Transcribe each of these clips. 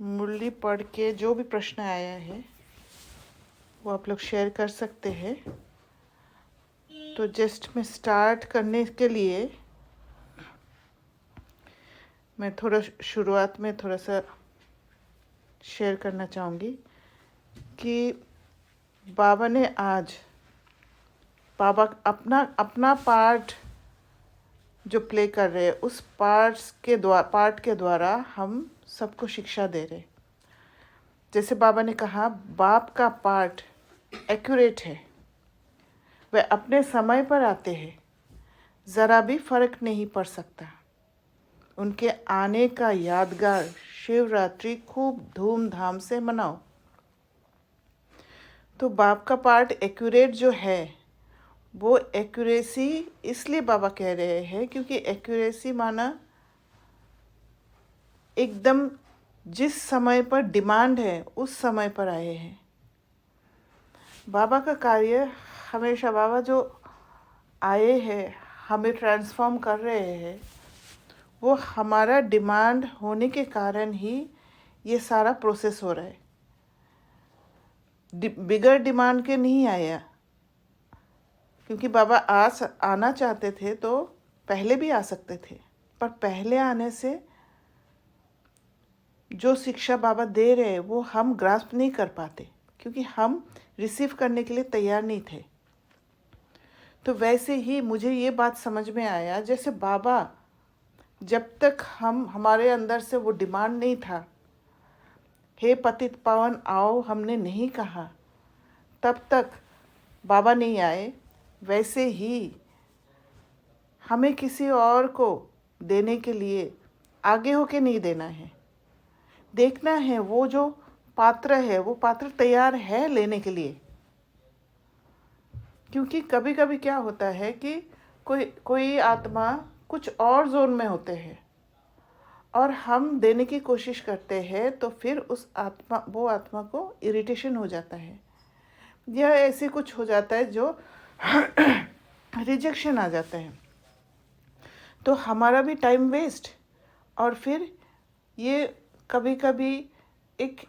मुरली पढ़ के जो भी प्रश्न आया है वो आप लोग शेयर कर सकते हैं। तो जस्ट मैं स्टार्ट करने के लिए मैं थोड़ा शुरुआत में थोड़ा सा शेयर करना चाहूँगी कि बाबा ने आज बाबा अपना पार्ट जो प्ले कर रहे हैं उस पार्ट के द्वारा हम सबको शिक्षा दे रहे। जैसे बाबा ने कहा बाप का पार्ट एक्यूरेट है, वह अपने समय पर आते हैं, ज़रा भी फर्क नहीं पड़ सकता। उनके आने का यादगार शिवरात्रि खूब धूमधाम से मनाओ। तो बाप का पार्ट एक्यूरेट जो है वो एक्यूरेसी इसलिए बाबा कह रहे हैं क्योंकि एक्यूरेसी माना एकदम जिस समय पर डिमांड है उस समय पर आए हैं। बाबा का कार्य हमेशा बाबा जो आए हैं हमें ट्रांसफॉर्म कर रहे हैं, वो हमारा डिमांड होने के कारण ही ये सारा प्रोसेस हो रहा है। बिगर डिमांड के नहीं आया, क्योंकि बाबा आना चाहते थे तो पहले भी आ सकते थे, पर पहले आने से जो शिक्षा बाबा दे रहे हैं वो हम ग्रास्प नहीं कर पाते क्योंकि हम रिसीव करने के लिए तैयार नहीं थे। तो वैसे ही मुझे ये बात समझ में आया, जैसे बाबा जब तक हमारे अंदर से वो डिमांड नहीं था, हे पतित पावन आओ हमने नहीं कहा, तब तक बाबा नहीं आए। वैसे ही हमें किसी और को देने के लिए आगे होके नहीं देना है, देखना है वो जो पात्र है वो पात्र तैयार है लेने के लिए। क्योंकि कभी कभी क्या होता है कि कोई आत्मा कुछ और जोन में होते हैं और हम देने की कोशिश करते हैं तो फिर वो आत्मा को इरिटेशन हो जाता है या ऐसे कुछ हो जाता है जो रिजेक्शन आ जाता है, तो हमारा भी टाइम वेस्ट। और फिर ये कभी कभी एक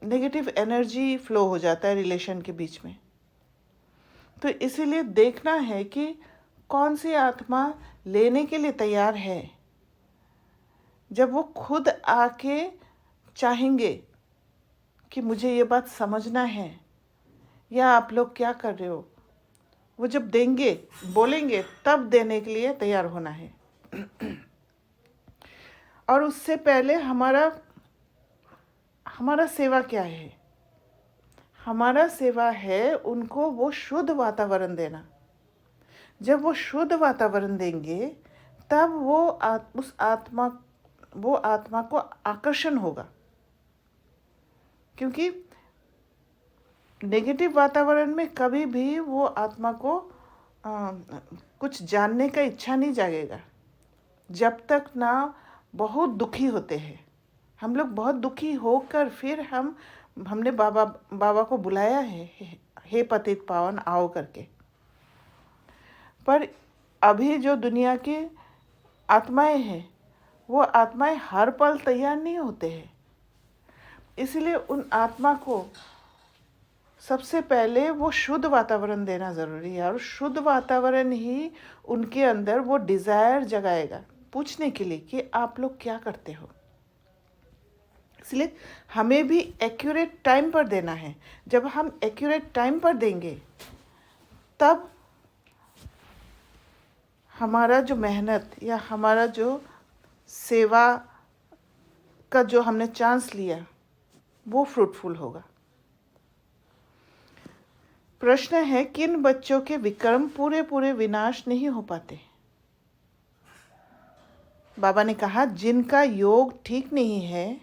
नेगेटिव एनर्जी फ्लो हो जाता है रिलेशन के बीच में। तो इसीलिए देखना है कि कौन सी आत्मा लेने के लिए तैयार है। जब वो खुद आके चाहेंगे कि मुझे ये बात समझना है या आप लोग क्या कर रहे हो, वो जब देंगे बोलेंगे तब देने के लिए तैयार होना है। और उससे पहले हमारा सेवा क्या है? हमारा सेवा है उनको वो शुद्ध वातावरण देना। जब वो शुद्ध वातावरण देंगे तब वो आत्मा को आकर्षण होगा। क्योंकि नेगेटिव वातावरण में कभी भी वो आत्मा को कुछ जानने का इच्छा नहीं जागेगा। जब तक ना बहुत दुखी होते हैं, हम लोग बहुत दुखी होकर फिर हमने बाबा को बुलाया है, हे पतित पावन आओ करके। पर अभी जो दुनिया की आत्माएं हैं वो आत्माएं हर पल तैयार नहीं होते हैं। इसलिए उन आत्मा को सबसे पहले वो शुद्ध वातावरण देना ज़रूरी है, और शुद्ध वातावरण ही उनके अंदर वो डिज़ायर जगाएगा पूछने के लिए कि आप लोग क्या करते हो। इसलिए हमें भी एक्यूरेट टाइम पर देना है। जब हम एक्यूरेट टाइम पर देंगे तब हमारा जो मेहनत या हमारा जो सेवा का जो हमने चांस लिया वो फ्रूटफुल होगा। प्रश्न है, किन बच्चों के विक्रम पूरे विनाश नहीं हो पाते? बाबा ने कहा जिनका योग ठीक नहीं है,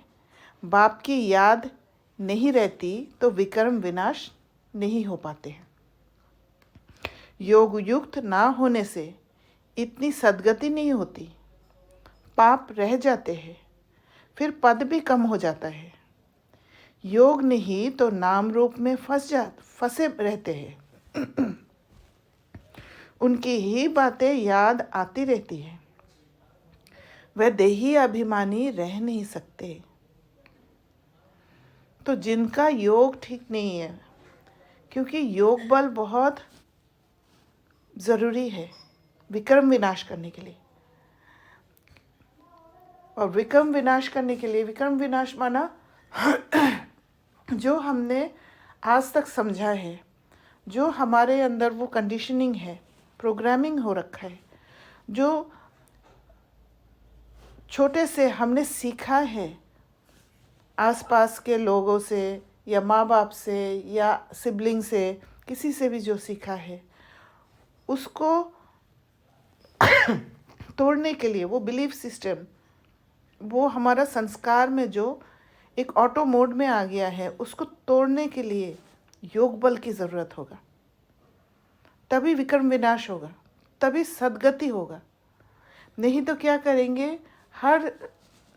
बाप की याद नहीं रहती, तो विक्रम विनाश नहीं हो पाते हैं। योग युक्त ना होने से इतनी सद्गति नहीं होती, पाप रह जाते हैं, फिर पद भी कम हो जाता है। योग नहीं तो नाम रूप में फंसे रहते हैं। उनकी ही बातें याद आती रहती है, वह देही अभिमानी रह नहीं सकते। तो जिनका योग ठीक नहीं है, क्योंकि योग बल बहुत ज़रूरी है विक्रम विनाश करने के लिए। और विक्रम विनाश करने के लिए, विक्रम विनाश माना जो हमने आज तक समझा है, जो हमारे अंदर वो कंडीशनिंग है, प्रोग्रामिंग हो रखा है, जो छोटे से हमने सीखा है आसपास के लोगों से या माँ बाप से या सिबलिंग से, किसी से भी जो सीखा है, उसको तोड़ने के लिए, वो बिलीफ सिस्टम, वो हमारा संस्कार में जो एक ऑटो मोड में आ गया है, उसको तोड़ने के लिए योग बल की ज़रूरत होगा। तभी विक्रम विनाश होगा, तभी सद्गति होगा। नहीं तो क्या करेंगे, हर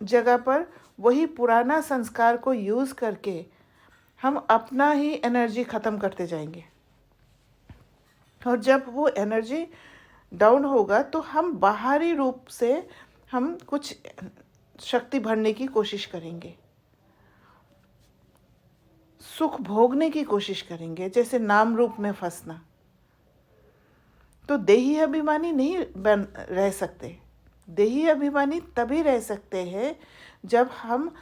जगह पर वही पुराना संस्कार को यूज़ करके हम अपना ही एनर्जी ख़त्म करते जाएंगे। और जब वो एनर्जी डाउन होगा तो हम बाहरी रूप से हम कुछ शक्ति भरने की कोशिश करेंगे, सुख भोगने की कोशिश करेंगे, जैसे नाम रूप में फंसना। तो देही अभिमानी नहीं बन रह सकते। देही अभिमानी तभी रह सकते हैं जब हम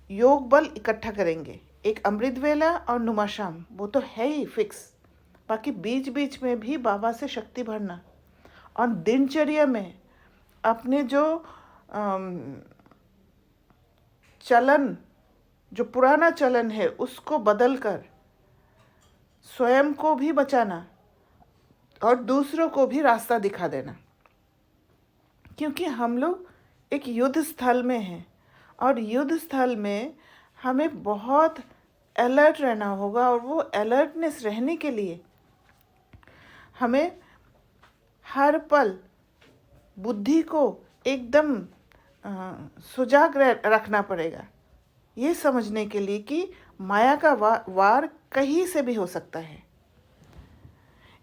योग बल इकट्ठा करेंगे। एक अमृत वेला और नुमाशाम, वो तो है ही फिक्स। बाकी बीच बीच में भी बाबा से शक्ति भरना, और दिनचर्या में अपने जो चलन, जो पुराना चलन है, उसको बदलकर स्वयं को भी बचाना और दूसरों को भी रास्ता दिखा देना। क्योंकि हम लोग एक युद्ध स्थल में हैं, और युद्ध स्थल में हमें बहुत अलर्ट रहना होगा। और वो अलर्टनेस रहने के लिए हमें हर पल बुद्धि को एकदम सुजाग रखना पड़ेगा, ये समझने के लिए कि माया का वार कहीं से भी हो सकता है।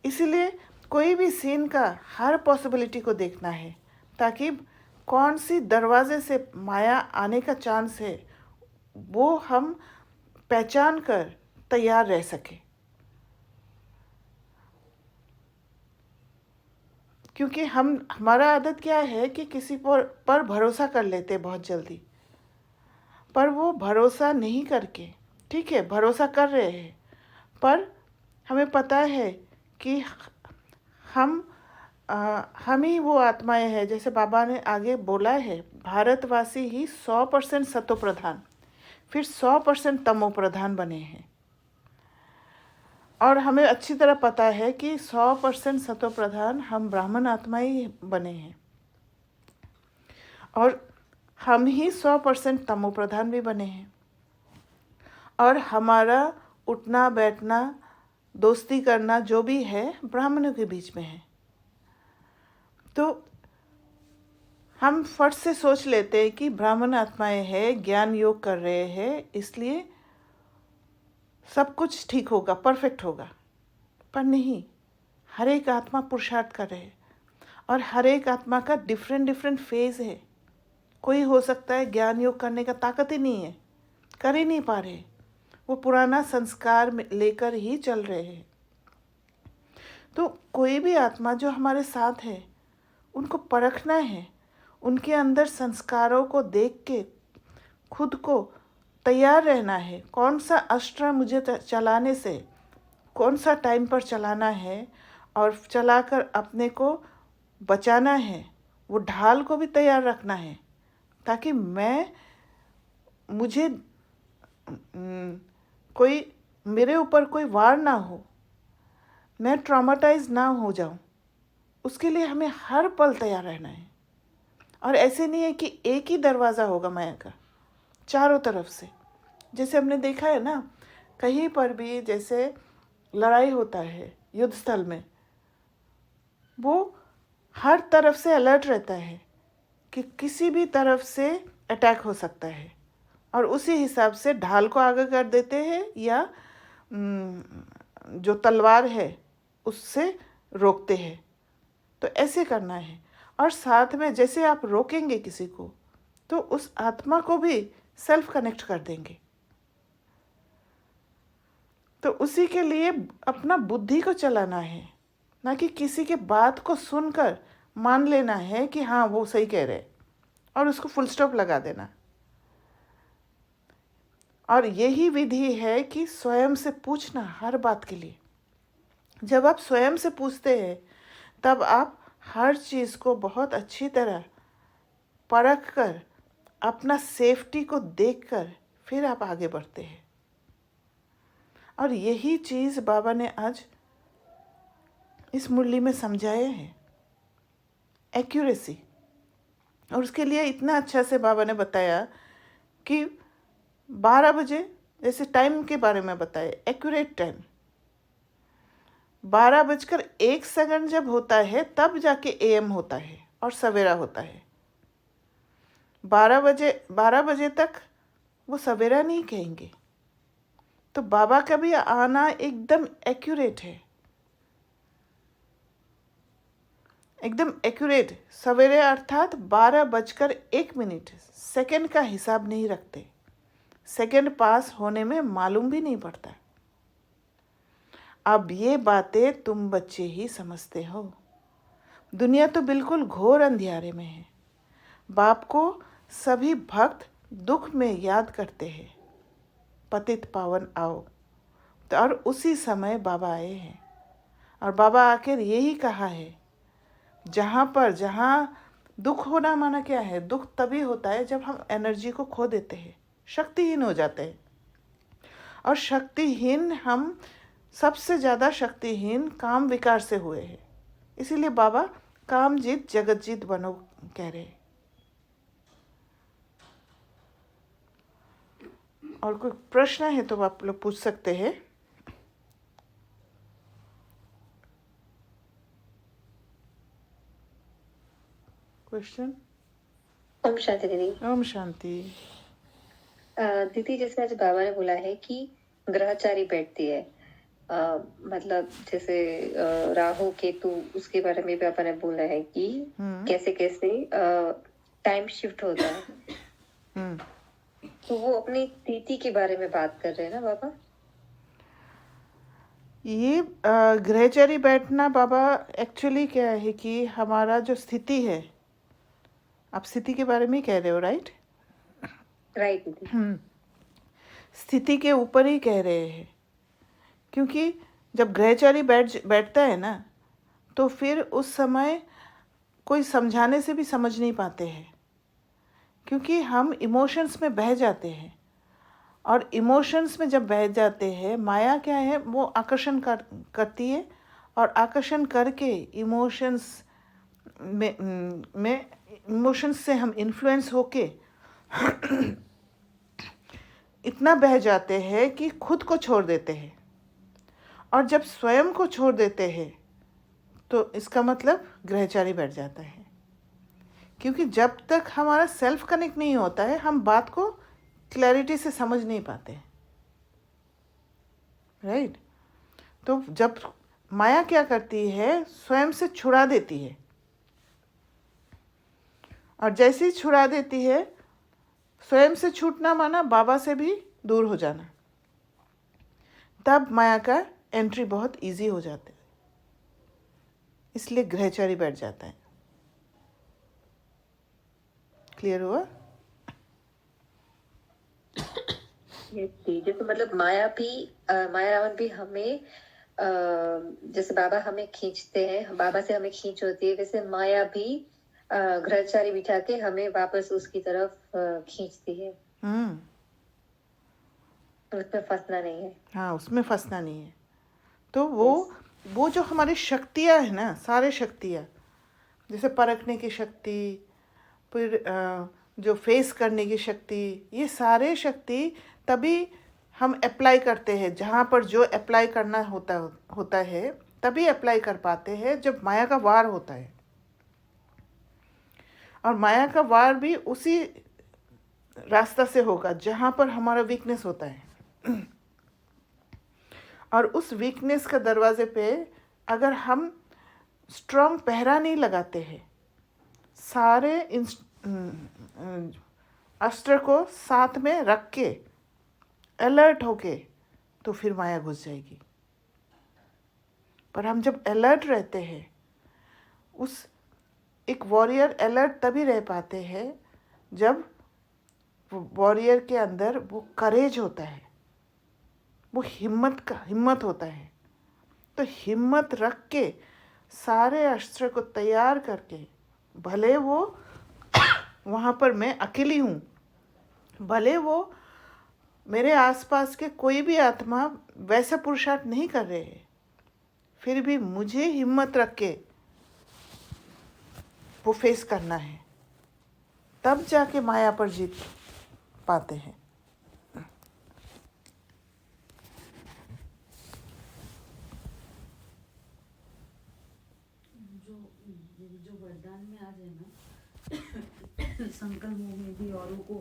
इसीलिए कोई भी सीन का हर पॉसिबिलिटी को देखना है, ताकि कौन सी दरवाजे से माया आने का चांस है वो हम पहचान कर तैयार रह सके। क्योंकि हमारा आदत क्या है कि किसी पर भरोसा कर लेते बहुत जल्दी, पर वो भरोसा नहीं करके, ठीक है भरोसा कर रहे हैं, पर हमें पता है कि हम ही वो आत्माएं हैं। जैसे बाबा ने आगे बोला है, भारतवासी ही 100% सतो प्रधान, फिर 100% तमो प्रधान बने हैं। और हमें अच्छी तरह पता है कि 100% सतो प्रधान हम ब्राह्मण आत्मा ही बने हैं, और हम ही 100% तमो प्रधान भी बने हैं। और हमारा उठना बैठना, दोस्ती करना जो भी है, ब्राह्मणों के बीच में है। तो हम फट से सोच लेते हैं कि ब्राह्मण आत्माएं हैं, ज्ञान योग कर रहे हैं, इसलिए सब कुछ ठीक होगा, परफेक्ट होगा। पर नहीं, हर एक आत्मा पुरुषार्थ कर रहे हैं, और हर एक आत्मा का डिफरेंट फेज है। कोई हो सकता है ज्ञान योग करने का ताकत ही नहीं है, कर ही नहीं पा रहे, वो पुराना संस्कार लेकर ही चल रहे हैं। तो कोई भी आत्मा जो हमारे साथ है, उनको परखना है, उनके अंदर संस्कारों को देख के खुद को तैयार रहना है। कौन सा अस्त्र मुझे चलाने से, कौन सा टाइम पर चलाना है, और चलाकर अपने को बचाना है, वो ढाल को भी तैयार रखना है, ताकि मुझे मेरे ऊपर कोई वार ना हो, मैं ट्रॉमाटाइज ना हो जाऊं। उसके लिए हमें हर पल तैयार रहना है। और ऐसे नहीं है कि एक ही दरवाज़ा होगा माया का, चारों तरफ से। जैसे हमने देखा है ना, कहीं पर भी जैसे लड़ाई होता है युद्ध स्थल में, वो हर तरफ से अलर्ट रहता है कि किसी भी तरफ से अटैक हो सकता है, और उसी हिसाब से ढाल को आगे कर देते हैं, या जो तलवार है उससे रोकते हैं। तो ऐसे करना है। और साथ में जैसे आप रोकेंगे किसी को, तो उस आत्मा को भी सेल्फ कनेक्ट कर देंगे। तो उसी के लिए अपना बुद्धि को चलाना है, ना कि किसी के बात को सुनकर मान लेना है कि हाँ वो सही कह रहे और उसको फुल स्टॉप लगा देना। और यही विधि है कि स्वयं से पूछना हर बात के लिए। जब आप स्वयं से पूछते हैं तब आप हर चीज़ को बहुत अच्छी तरह परख कर, अपना सेफ्टी को देखकर फिर आप आगे बढ़ते हैं। और यही चीज़ बाबा ने आज इस मुरली में समझाए हैं, एक्यूरेसी। और उसके लिए इतना अच्छा से बाबा ने बताया कि 12 बजे, जैसे टाइम के बारे में बताया, एक्यूरेट टाइम 12:01 जब होता है तब जाके एएम होता है और सवेरा होता है। 12 बजे तक वो सवेरा नहीं कहेंगे। तो बाबा का भी आना एकदम एक्यूरेट है, एकदम एक्यूरेट। सवेरे अर्थात 12:01, सेकंड का हिसाब नहीं रखते। सेकंड पास होने में मालूम भी नहीं पड़ता। अब ये बातें तुम बच्चे ही समझते हो। दुनिया तो बिल्कुल घोर अंधियारे में है। बाप को सभी भक्त दुख में याद करते हैं, पतित पावन आओ। तो और उसी समय बाबा आए हैं। और बाबा आकर यही कहा है, जहाँ दुख होना माना क्या है? दुख तभी होता है जब हम एनर्जी को खो देते हैं, शक्तिहीन हो जाते हैं। और शक्तिहीन हम सबसे ज़्यादा शक्तिहीन काम विकार से हुए हैं। इसीलिए बाबा काम जीत जगत जीत बनो कह रहे हैं। और कोई प्रश्न है तो आप लोग पूछ सकते हैं। क्वेश्चन? ओम शांति दीदी। ओम शांति। दीदी, जैसे आज बाबा ने बोला है कि ग्रहचारी बैठती है, मतलब जैसे राहु केतु, उसके बारे में पापा ने बोला है कि कैसे कैसे टाइम शिफ्ट होता है। तो वो अपनी तिथि के बारे में बात कर रहे हैं ना बाबा? ये ग्रहचारी बैठना बाबा एक्चुअली क्या है कि हमारा जो स्थिति है, आप स्थिति के बारे में ही कह रहे हो, राइट? राइट। स्थिति के ऊपर ही कह रहे हैं। क्योंकि जब ग्रहचारी बैठता है ना, तो फिर उस समय कोई समझाने से भी समझ नहीं पाते हैं, क्योंकि हम इमोशंस में बह जाते हैं। और इमोशंस में जब बह जाते हैं, माया क्या है, वो आकर्षण करती है। और आकर्षण करके इमोशंस में इमोशंस से हम इन्फ्लुएंस होके इतना बह जाते हैं कि खुद को छोड़ देते हैं। और जब स्वयं को छोड़ देते हैं तो इसका मतलब ग्रहचारी बैठ जाता है। क्योंकि जब तक हमारा सेल्फ कनेक्ट नहीं होता है, हम बात को क्लैरिटी से समझ नहीं पाते, राइट? तो जब माया क्या करती है, स्वयं से छुड़ा देती है। और जैसे ही छुड़ा देती है, स्वयं से छूटना माना बाबा से भी दूर हो जाना। तब माया का एंट्री बहुत इजी हो जाता है। इसलिए ग्रहचारी बैठ जाता है। क्लियर हुआ? जैसे मतलब माया रावण भी हमें, जैसे बाबा हमें खींचते हैं, बाबा से हमें खींच होती है, वैसे माया भी ग्रहचारी बिठा के हमें वापस उसकी तरफ खींचती है। उसमें फंसना नहीं है। हाँ, उसमें फंसना नहीं है। तो वो जो हमारी शक्तियाँ है ना, सारे शक्तियाँ, जैसे परखने की शक्ति, फिर जो फेस करने की शक्ति, ये सारे शक्ति तभी हम अप्लाई करते हैं। जहाँ पर जो अप्लाई करना होता है तभी अप्लाई कर पाते हैं जब माया का वार होता है। और माया का वार भी उसी रास्ता से होगा जहाँ पर हमारा वीकनेस होता है। और उस वीकनेस का दरवाजे पे अगर हम स्ट्रॉन्ग पहरा नहीं लगाते हैं, सारे अस्त्र को साथ में रख के अलर्ट होके तो फिर माया घुस जाएगी। पर हम जब अलर्ट रहते हैं, उस एक वॉरियर अलर्ट तभी रह पाते हैं जब वॉरियर के अंदर वो करेज होता है, वो हिम्मत होता है। तो हिम्मत रख के सारे अस्त्र को तैयार करके, भले वो वहाँ पर मैं अकेली हूँ, भले वो मेरे आसपास के कोई भी आत्मा वैसा पुरुषार्थ नहीं कर रहे हैं, फिर भी मुझे हिम्मत रख के वो फेस करना है, तब जाके माया पर जीत पाते हैं। जो वरदान में आ जाए ना, संकल्प में भी औरों को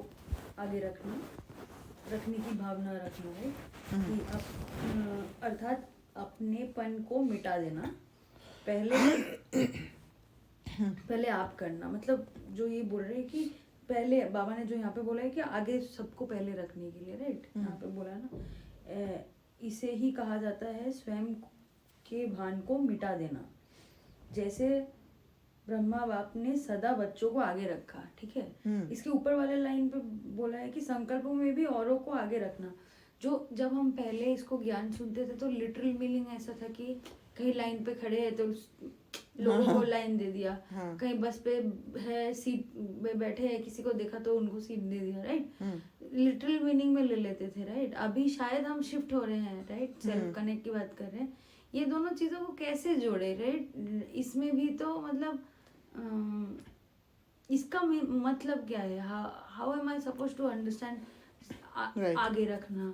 आगे रखने की भावना रखना है कि अर्थात अपनेपन को मिटा देना। पहले आप करना, मतलब जो ये बोल रहे हैं कि पहले बाबा ने जो यहाँ पे बोला है कि आगे सबको पहले रखने के लिए, राइट, यहाँ पे बोला है ना, इसे ही कहा जाता है स्वयं के भान को मिटा देना। जैसे ब्रह्मा बाप ने सदा बच्चों को आगे रखा, ठीक है। इसके ऊपर वाले लाइन पे बोला है कि संकल्पों में भी औरों को आगे रखना। जो जब हम पहले इसको ज्ञान सुनते थे तो लिटरल मीनिंग ऐसा था कि कहीं लाइन पे खड़े हैं तो लोगों को लाइन दे दिया, कहीं बस पे है सीट में बैठे हैं किसी को देखा तो उनको सीट दे दिया, राइट। लिटरल मीनिंग में ले लेते थे, राइट। अभी शायद हम शिफ्ट हो रहे हैं, राइट, सेल्फ कनेक्ट की बात कर रहे हैं। ये दोनों चीजों को कैसे जोड़े, राइट। इसमें भी तो मतलब इसका मतलब क्या है, how am I supposed to understand आगे रखना,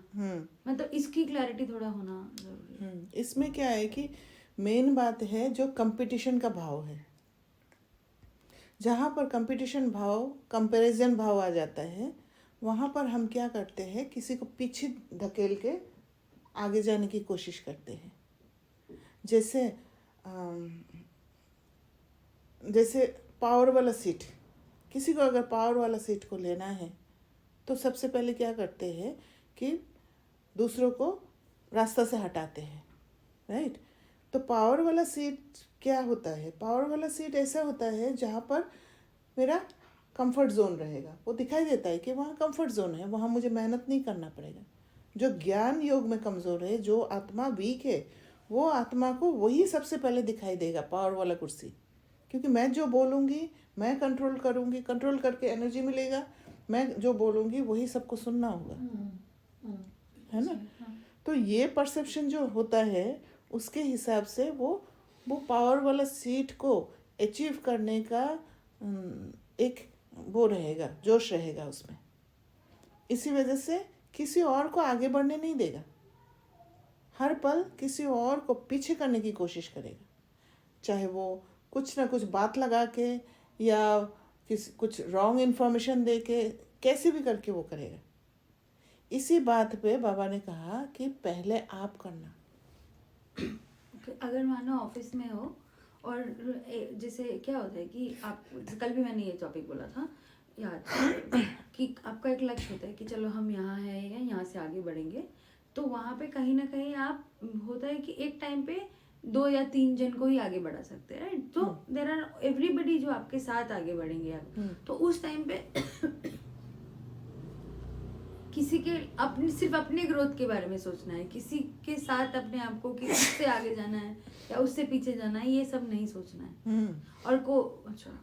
मतलब इसकी क्लैरिटी थोड़ा होना जरूरी है। इसमें क्या है कि मेन बात है जो कंपटीशन का भाव है। जहाँ पर कंपटीशन भाव, कंपैरिजन भाव आ जाता है, वहाँ पर हम क्या करते हैं, किसी को पीछे धकेल के आगे जाने की कोशिश करते हैं। जैसे पावर वाला सीट, किसी को अगर पावर वाला सीट को लेना है तो सबसे पहले क्या करते हैं कि दूसरों को रास्ता से हटाते हैं, राइट। तो पावर वाला सीट क्या होता है, पावर वाला सीट ऐसा होता है जहाँ पर मेरा कंफर्ट जोन रहेगा। वो दिखाई देता है कि वहाँ कंफर्ट जोन है, वहाँ मुझे मेहनत नहीं करना पड़ेगा। जो ज्ञान योग में कमज़ोर है, जो आत्मा वीक है, वो आत्मा को वही सबसे पहले दिखाई देगा, पावर वाला कुर्सी। क्योंकि मैं जो बोलूँगी, मैं कंट्रोल करूँगी, कंट्रोल करके एनर्जी मिलेगा। मैं जो बोलूँगी वही सबको सुनना होगा, है ना। तो ये परसेप्शन जो होता है, उसके हिसाब से वो पावर वाला सीट को अचीव करने का एक वो रहेगा, जोश रहेगा उसमें। इसी वजह से किसी और को आगे बढ़ने नहीं देगा, हर पल किसी और को पीछे करने की कोशिश करेगा, चाहे वो कुछ ना कुछ बात लगा के या कुछ रॉन्ग इन्फॉर्मेशन दे के, कैसे भी करके वो करेगा। इसी बात पे बाबा ने कहा कि पहले आप करना। अगर मानो ऑफिस में हो और जैसे क्या होता है कि आप, कल भी मैंने ये टॉपिक बोला था याद कि आपका एक लक्ष्य होता है कि चलो हम यहाँ हैं या यहाँ से आगे बढ़ेंगे, तो वहाँ पे कहीं ना कहीं आप होता है कि एक टाइम पे 2 या 3 जन को ही आगे बढ़ा सकते हैं, राइट। तो देयर आर एवरीबडी जो आपके साथ आगे बढ़ेंगे आप, तो उस टाइम पे किसी के सिर्फ अपने ग्रोथ के बारे में सोचना है, किसी के साथ अपने आप को कि उससे आगे जाना है या उससे पीछे जाना है, ये सब नहीं सोचना है। और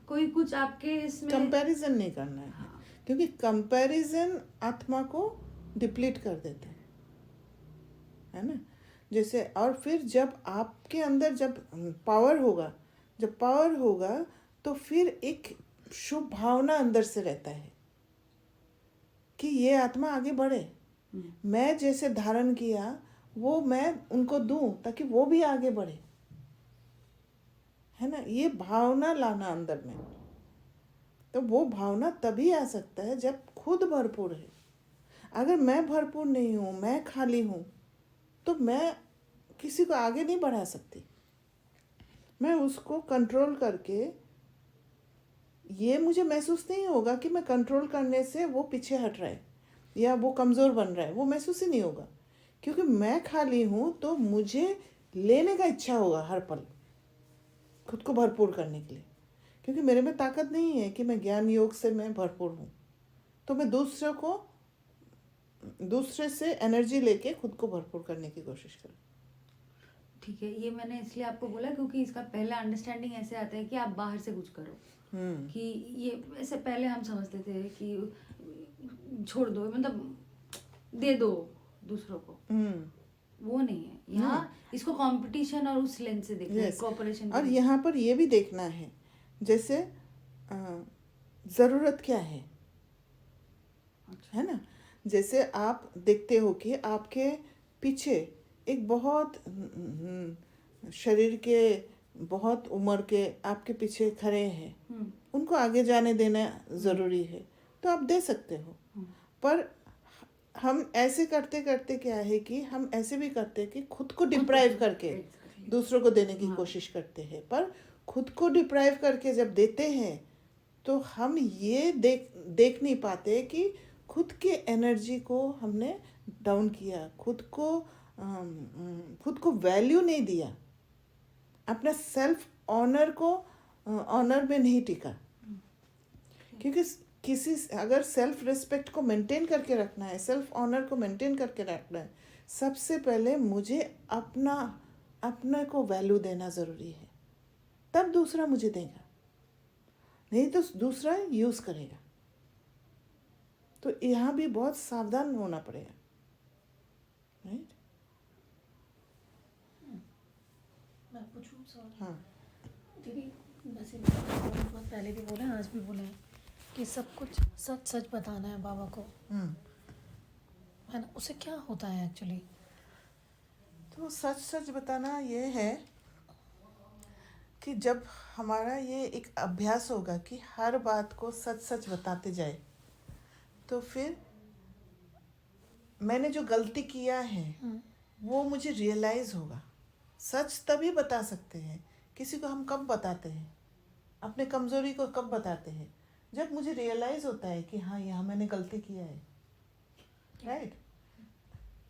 कोई कुछ आपके इसमें कंपैरिजन नहीं करना है। हाँ। क्योंकि कंपैरिजन आत्मा को डिप्लीट कर देते हैं, है ना। जैसे, और फिर जब आपके अंदर जब पावर होगा तो फिर एक शुभ भावना अंदर से रहता है कि ये आत्मा आगे बढ़े, मैं जैसे धारण किया वो मैं उनको दूं ताकि वो भी आगे बढ़े, है ना। ये भावना लाना अंदर में, तो वो भावना तभी आ सकता है जब खुद भरपूर है। अगर मैं भरपूर नहीं हूँ, मैं खाली हूँ, तो मैं किसी को आगे नहीं बढ़ा सकती। मैं उसको कंट्रोल करके, ये मुझे महसूस नहीं होगा कि मैं कंट्रोल करने से वो पीछे हट रहा है या वो कमज़ोर बन रहा है, वो महसूस ही नहीं होगा। क्योंकि मैं खाली हूँ तो मुझे लेने का इच्छा होगा हर पल, खुद को भरपूर करने के लिए, क्योंकि मेरे में ताकत नहीं है कि मैं ज्ञान योग से मैं भरपूर हूँ। तो मैं दूसरे से एनर्जी लेके खुद को भरपूर करने की कोशिश करूँ। ठीक है, ये मैंने इसलिए आपको बोला क्योंकि इसका पहला अंडरस्टैंडिंग ऐसे आता है कि आप बाहर से कुछ करो, कि ये ऐसे पहले हम समझते थे कि छोड़ दो, मतलब दे दो दूसरों को, वो नहीं है। यहाँ इसको कंपटीशन और उस लेंस से देखना है, Yes. कोऑपरेशन। और यहाँ पर ये भी देखना है, जैसे ज़रूरत क्या है ना। जैसे आप देखते हो कि आपके पीछे एक बहुत शरीर के बहुत उम्र के आपके पीछे खड़े हैं, उनको आगे जाने देना ज़रूरी है, तो आप दे सकते हो। पर हम ऐसे करते करते क्या है कि हम ऐसे भी करते हैं कि खुद को डिप्राइव करके दूसरों को देने की कोशिश करते हैं। पर खुद को डिप्राइव करके जब देते हैं तो हम ये देख नहीं पाते कि खुद के एनर्जी को हमने डाउन किया, खुद को वैल्यू नहीं दिया, अपना सेल्फ ऑनर को ऑनर में नहीं टिका। क्योंकि अगर सेल्फ रिस्पेक्ट को मेंटेन करके रखना है, सेल्फ ऑनर को मेंटेन करके रखना है, सबसे पहले मुझे अपने को वैल्यू देना ज़रूरी है, तब दूसरा मुझे देगा, नहीं तो दूसरा यूज़ करेगा। तो यहाँ भी बहुत सावधान होना पड़ेगा, राइट। मैं पूछूं सवाल? हाँ, दीदी, वैसे बहुत पहले भी बोला है, आज भी बोला है कि सब कुछ सच सच बताना है बाबा को, है ना। उसे क्या होता है एक्चुअली? तो सच बताना ये है कि जब हमारा ये एक अभ्यास होगा कि हर बात को सच बताते जाए, तो फिर मैंने जो गलती किया है वो मुझे रियलाइज़ होगा। सच तभी बता सकते हैं, किसी को हम कब बताते हैं, अपने कमज़ोरी को कब बताते हैं, जब मुझे रियलाइज़ होता है कि हाँ यहाँ मैंने गलती किया है, राइट।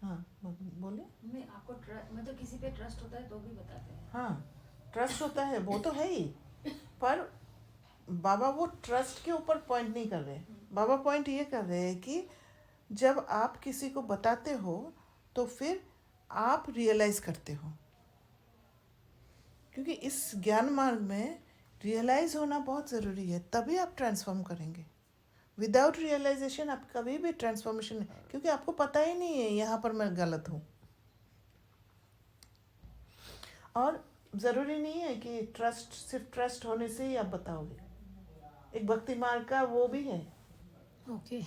हाँ बोलिए। मैं आपको मतलब किसी पे ट्रस्ट होता है तो भी बताते हैं। हाँ, ट्रस्ट होता है वो तो है ही, पर बाबा वो ट्रस्ट के ऊपर पॉइंट नहीं कर रहे। बाबा पॉइंट ये कर रहे हैं कि जब आप किसी को बताते हो तो फिर आप रियलाइज़ करते हो, क्योंकि इस ज्ञान मार्ग में रियलाइज़ होना बहुत ज़रूरी है, तभी आप ट्रांसफॉर्म करेंगे। विदाउट रियलाइजेशन आप कभी भी ट्रांसफॉर्मेशन नहीं, क्योंकि आपको पता ही नहीं है यहाँ पर मैं गलत हूँ। और ज़रूरी नहीं है कि सिर्फ ट्रस्ट होने से ही आप बताओगे। एक भक्ति मार्ग का वो भी है ओके।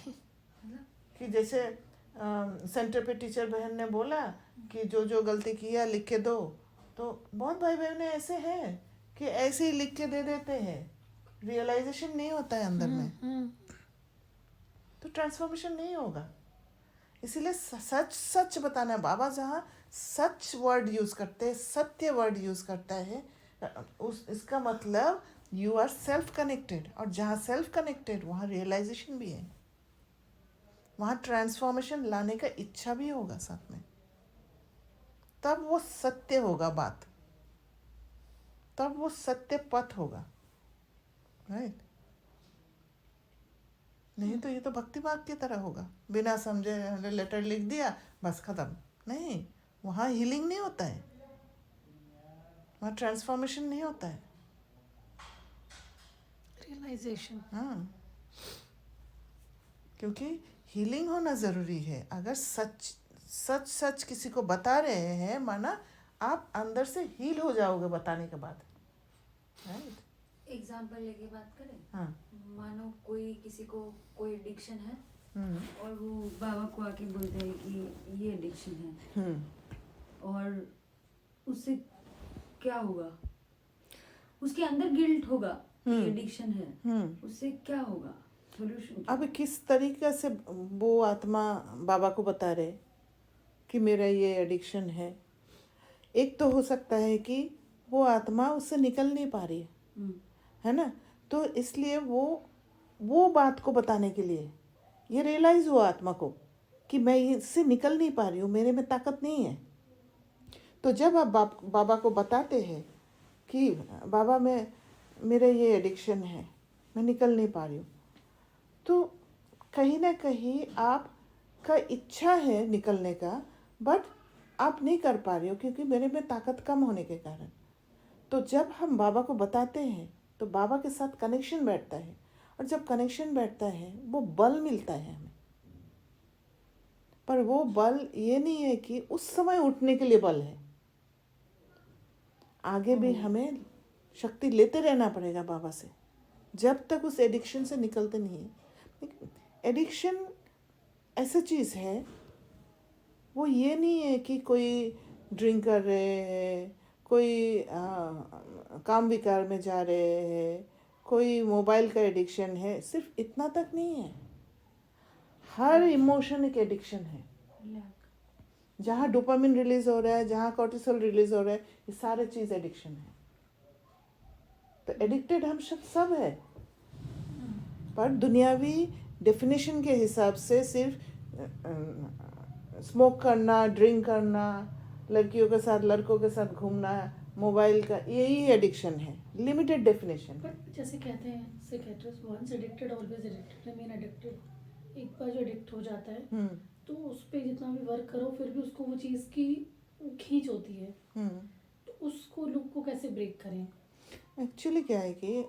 कि जैसे सेंटर पे टीचर बहन ने बोला कि जो गलती किया लिख के दो, तो बहुत भाई बहन ऐसे हैं कि ऐसे ही लिख के दे देते हैं, रियलाइजेशन नहीं होता है अंदर में, तो ट्रांसफॉर्मेशन नहीं होगा। इसीलिए सच बताना है। बाबा जहाँ सच वर्ड यूज़ करते हैं, सत्य वर्ड यूज़ करता है, इसका मतलब यू आर सेल्फ कनेक्टेड, और जहाँ सेल्फ कनेक्टेड वहाँ रियलाइजेशन भी है, वहाँ ट्रांसफॉर्मेशन लाने का इच्छा भी होगा साथ में, तब वो सत्य होगा बात, तब वो सत्य पथ होगा, राइट। नहीं तो ये तो भक्ति मार्ग की तरह होगा, बिना समझे लेटर लिख दिया बस खत्म। नहीं, वहाँ हीलिंग नहीं होता है, वहाँ ट्रांसफॉर्मेशन नहीं होता है, रियलाइजेशन। हाँ, क्योंकि हीलिंग होना ज़रूरी है। अगर सच किसी को बता रहे हैं, माना आप अंदर से हील हो जाओगे बताने के बाद, राइट। एग्जाम्पल लेके बात करें, हाँ, मानो कोई किसी को कोई एडिक्शन है हम्म, और वो बाबा को आके बोलते हैं कि ये एडिक्शन है, और उससे क्या होगा, उसके अंदर गिल्ट होगा कि एडिक्शन है, उससे क्या होगा, सोल्यूशन अब किस तरीके से वो आत्मा बाबा को बता रहे कि मेरा ये एडिक्शन है। एक तो हो सकता है कि वो आत्मा उससे निकल नहीं पा रही है ना, तो इसलिए वो बात को बताने के लिए ये रियलाइज़ हुआ आत्मा को कि मैं इससे निकल नहीं पा रही हूँ, मेरे में ताकत नहीं है। तो जब आप बाबा को बताते हैं कि बाबा मेरे ये एडिक्शन है, मैं निकल नहीं पा रही हूँ, तो कहीं ना कहीं आपका इच्छा है निकलने का, बट आप नहीं कर पा रही हो क्योंकि मेरे में ताकत कम होने के कारण। तो जब हम बाबा को बताते हैं तो बाबा के साथ कनेक्शन बैठता है, और जब कनेक्शन बैठता है वो बल मिलता है हमें। पर वो बल ये नहीं है कि उस समय उठने के लिए बल है, आगे भी हमें शक्ति लेते रहना पड़ेगा बाबा से, जब तक उस एडिक्शन से निकलते नहीं। एडिक्शन ऐसा चीज़ है, वो ये नहीं है कि कोई ड्रिंक कर रहे हैं, कोई काम विकार में जा रहे हैं, कोई मोबाइल का एडिक्शन है, सिर्फ इतना तक नहीं है। हर इमोशन एक एडिक्शन है। जहाँ डोपामिन रिलीज हो रहा है, जहाँ कॉर्टिसोल रिलीज हो रहा है, ये सारे चीज़ एडिक्शन है। तो एडिक्टेड हम सब है, पर दुनियावी डेफिनेशन के हिसाब से सिर्फ स्मोक करना, ड्रिंक करना, लड़कियों के साथ लड़कों के साथ घूमना, मोबाइल का, यही एडिक्शन है, लिमिटेड डेफिनेशन। बट जैसे कहते हैं psychiatrist, once addicted always addicted, remain addicted. एक बार जो एडिक्ट हो जाता है तो उस पर जितना भी वर्क करो फिर भी उसको वो चीज़ की खींच होती है। तो उसको लूप को कैसे ब्रेक करें? एक्चुअली क्या है कि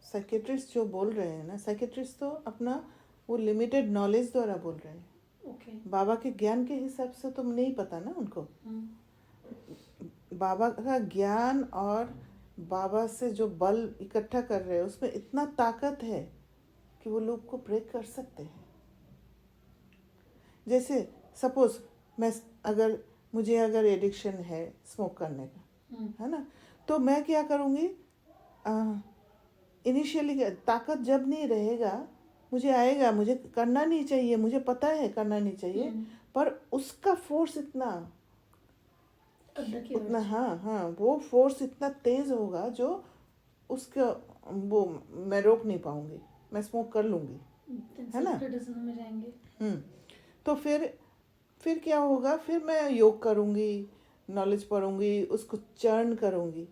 साइकियाट्रिस्ट जो बोल रहे हैं ना, साइकियाट्रिस्ट तो अपना वो लिमिटेड नॉलेज द्वारा बोल रहे हैं। ओके। बाबा के ज्ञान के हिसाब से तो नहीं पता ना उनको। बाबा का ज्ञान और बाबा से जो बल इकट्ठा कर रहे हैं उसमें इतना ताकत है कि वो लूप को ब्रेक कर सकते हैं। जैसे सपोज मुझे अगर एडिक्शन है स्मोक करने का, है ना, तो मैं क्या करूँगी, इनिशियली ताकत जब नहीं रहेगा, मुझे आएगा, मुझे करना नहीं चाहिए, मुझे पता है करना नहीं चाहिए, पर उसका फोर्स इतना हाँ, वो फोर्स इतना तेज होगा जो उसका वो मैं रोक नहीं पाऊंगी, मैं स्मोक कर लूंगी, है ना। में जाएंगे। तो फिर क्या होगा, फिर मैं योग करूंगी, नॉलेज पढ़ूंगी, उसको चर्न करूंगी।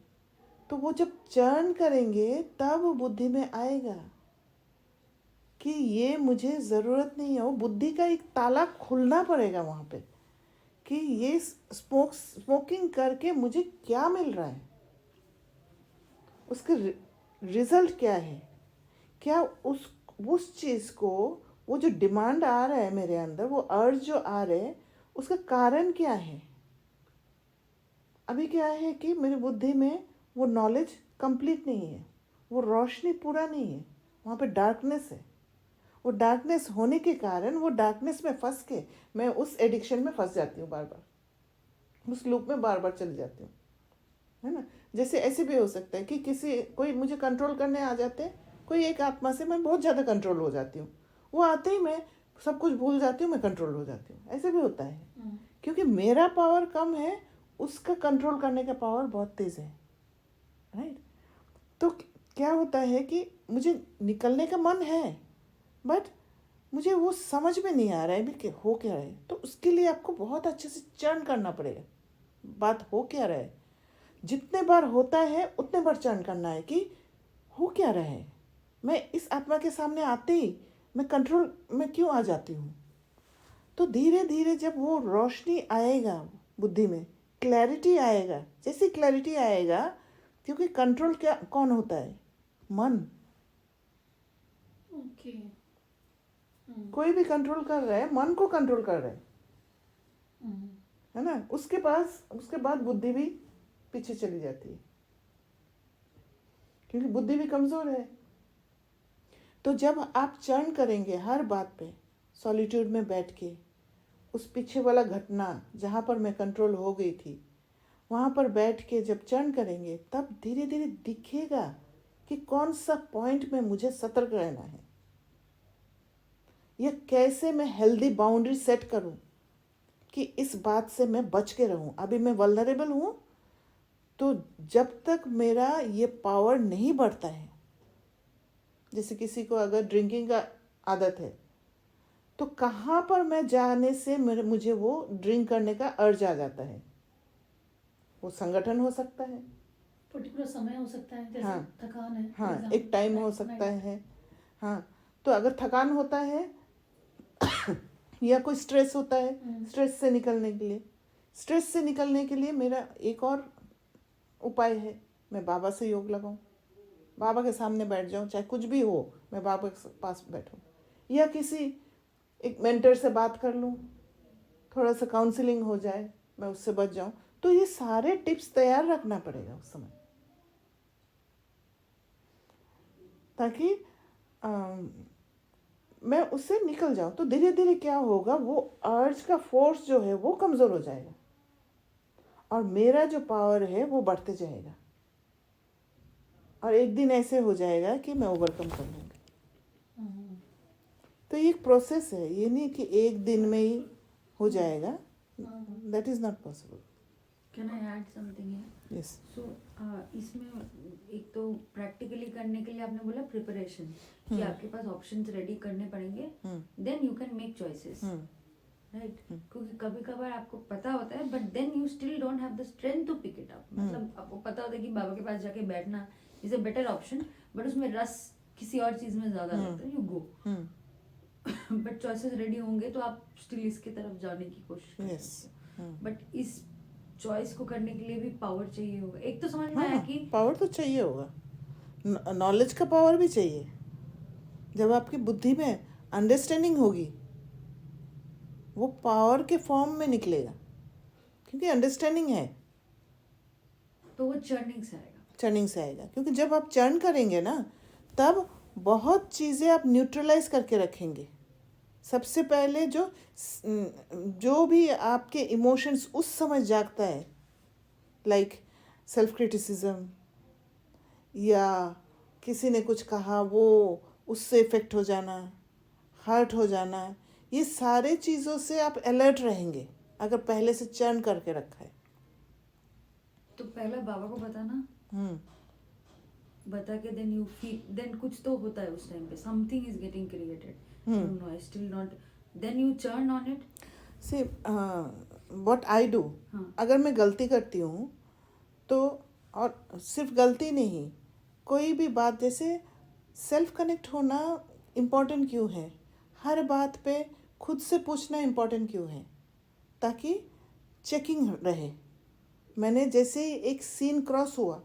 तो वो जब चर्न करेंगे तब वो बुद्धि में आएगा कि ये मुझे ज़रूरत नहीं है। वो बुद्धि का एक ताला खुलना पड़ेगा वहाँ पे कि ये स्मोकिंग करके मुझे क्या मिल रहा है, उसके रिजल्ट क्या है, क्या उस चीज़ को, वो जो डिमांड आ रहा है मेरे अंदर, वो अर्ज जो आ रहे हैं, उसका कारण क्या है। अभी क्या है कि मेरी बुद्धि में वो नॉलेज कंप्लीट नहीं है, वो रोशनी पूरा नहीं है, वहाँ पे डार्कनेस है। वो डार्कनेस होने के कारण वो डार्कनेस में फंस के मैं उस एडिक्शन में फंस जाती हूँ, बार बार उस लूप में बार बार चली जाती हूँ, है ना। जैसे ऐसे भी हो सकता है कि कोई मुझे कंट्रोल करने आ जाते हैं, कोई एक आत्मा से मैं बहुत ज़्यादा कंट्रोल हो जाती हूँ, वो आते ही मैं सब कुछ भूल जाती हूँ, मैं कंट्रोल हो जाती हूँ। ऐसे भी होता है क्योंकि मेरा पावर कम है, उसका कंट्रोल करने का पावर बहुत तेज़ है, राइट। तो क्या होता है कि मुझे निकलने का मन है, बट मुझे वो समझ में नहीं आ रहा है भी कि हो क्या रहा है। तो उसके लिए आपको बहुत अच्छे से चर्न करना पड़ेगा, बात हो क्या रहा है। जितने बार होता है उतने बार चर्न करना है कि हो क्या रहा है। मैं इस आत्मा के सामने आते ही मैं कंट्रोल में क्यों आ जाती हूँ। तो धीरे धीरे जब वो रोशनी आएगा बुद्धि में, क्लैरिटी आएगा, जैसे क्लैरिटी आएगा, क्योंकि कंट्रोल कौन होता है, मन। ओके। कोई भी कंट्रोल कर रहा है, मन को कंट्रोल कर रहा है ना। उसके बाद बुद्धि भी पीछे चली जाती है क्योंकि बुद्धि भी कमजोर है। तो जब आप चर्न करेंगे हर बात पे, सॉलिट्यूड में बैठ के, उस पीछे वाला घटना जहाँ पर मैं कंट्रोल हो गई थी, वहाँ पर बैठ के जब चर्न करेंगे, तब धीरे धीरे दिखेगा कि कौन सा पॉइंट में मुझे सतर्क रहना है, या कैसे मैं हेल्दी बाउंड्री सेट करूं कि इस बात से मैं बच के रहूं। अभी मैं वल्नरेबल हूं, तो जब तक मेरा ये पावर नहीं बढ़ता है, जैसे किसी को अगर ड्रिंकिंग का आदत है तो कहाँ पर मैं जाने से मुझे वो ड्रिंक करने का अर्ज आ जाता है। वो संगठन हो सकता है, पर्टिकुलर समय हो सकता है, जैसे हाँ थकान है, हाँ, एग्जाम एक टाइम हो सकता है। हाँ, तो अगर थकान होता है या कोई स्ट्रेस होता है, स्ट्रेस से निकलने के लिए मेरा एक और उपाय है, मैं बाबा से योग लगाऊं, बाबा के सामने बैठ जाऊं, चाहे कुछ भी हो, मैं बाबा के पास बैठूं, या किसी एक मेंटर से बात कर लूं, थोड़ा सा काउंसलिंग हो जाए, मैं उससे बच जाऊं। तो ये सारे टिप्स तैयार रखना पड़ेगा उस समय, ताकि मैं उससे निकल जाऊं। तो धीरे धीरे क्या होगा, वो अर्ज का फोर्स जो है वो कमज़ोर हो जाएगा और मेरा जो पावर है वो बढ़ते जाएगा, और एक दिन ऐसे हो जाएगा कि मैं ओवरकम कर लूँगी। तो ये एक प्रोसेस है, ये नहीं कि एक दिन में ही हो जाएगा, that is not possible. Can I add something here? Yes. So इसमें एक तो प्रैक्टिकली करने के लिए आपने बोला प्रिपरेशन, कि आपके पास ऑप्शंस रेडी करने पड़ेंगे, then you can make choices, right? क्योंकि कभी कभार आपको पता होता है but then you still don't have the strength to pick it up. मतलब आपको पता होता है कि बाबा के पास जाके बैठना is a better option, but उसमें रस किसी और चीज में ज्यादा लगता है, you go. But choices ready होंगे तो आप स्टिल इसकी तरफ जाने की कोशिश कर सकते हो। बट इस चॉइस को करने के लिए भी पावर चाहिए होगा। एक तो समझ में आया कि पावर तो चाहिए होगा, नॉलेज का पावर भी चाहिए। जब आपकी बुद्धि में अंडरस्टैंडिंग होगी, वो पावर के फॉर्म में निकलेगा, क्योंकि अंडरस्टैंडिंग है, तो वो चर्निंग से आएगा। चर्निंग से आएगा। क्योंकि जब आप चर्न करेंगे ना, तब बहुत चीज़ें आप न्यूट्रलाइज करके रखेंगे। सबसे पहले जो भी आपके इमोशंस उस समय जागता है, लाइक सेल्फ क्रिटिसिज्म, या किसी ने कुछ कहा वो उससे इफेक्ट हो जाना, हर्ट हो जाना, ये सारे चीज़ों से आप अलर्ट रहेंगे अगर पहले से चर्न करके रखा है। तो पहला बाबा को बताना, बता के देन यू फील, देन कुछ तो होता है उस टाइम पे, something is getting created, no I still not, then you churn on it. See what I do, अगर मैं गलती करती हूँ तो, और सिर्फ गलती नहीं, कोई भी बात, जैसे सेल्फ कनेक्ट होना इम्पोर्टेंट क्यों है, हर बात पे खुद से पूछना इम्पोर्टेंट क्यों है, ताकि चेकिंग रहे। मैंने जैसे ही एक सीन क्रॉस हुआ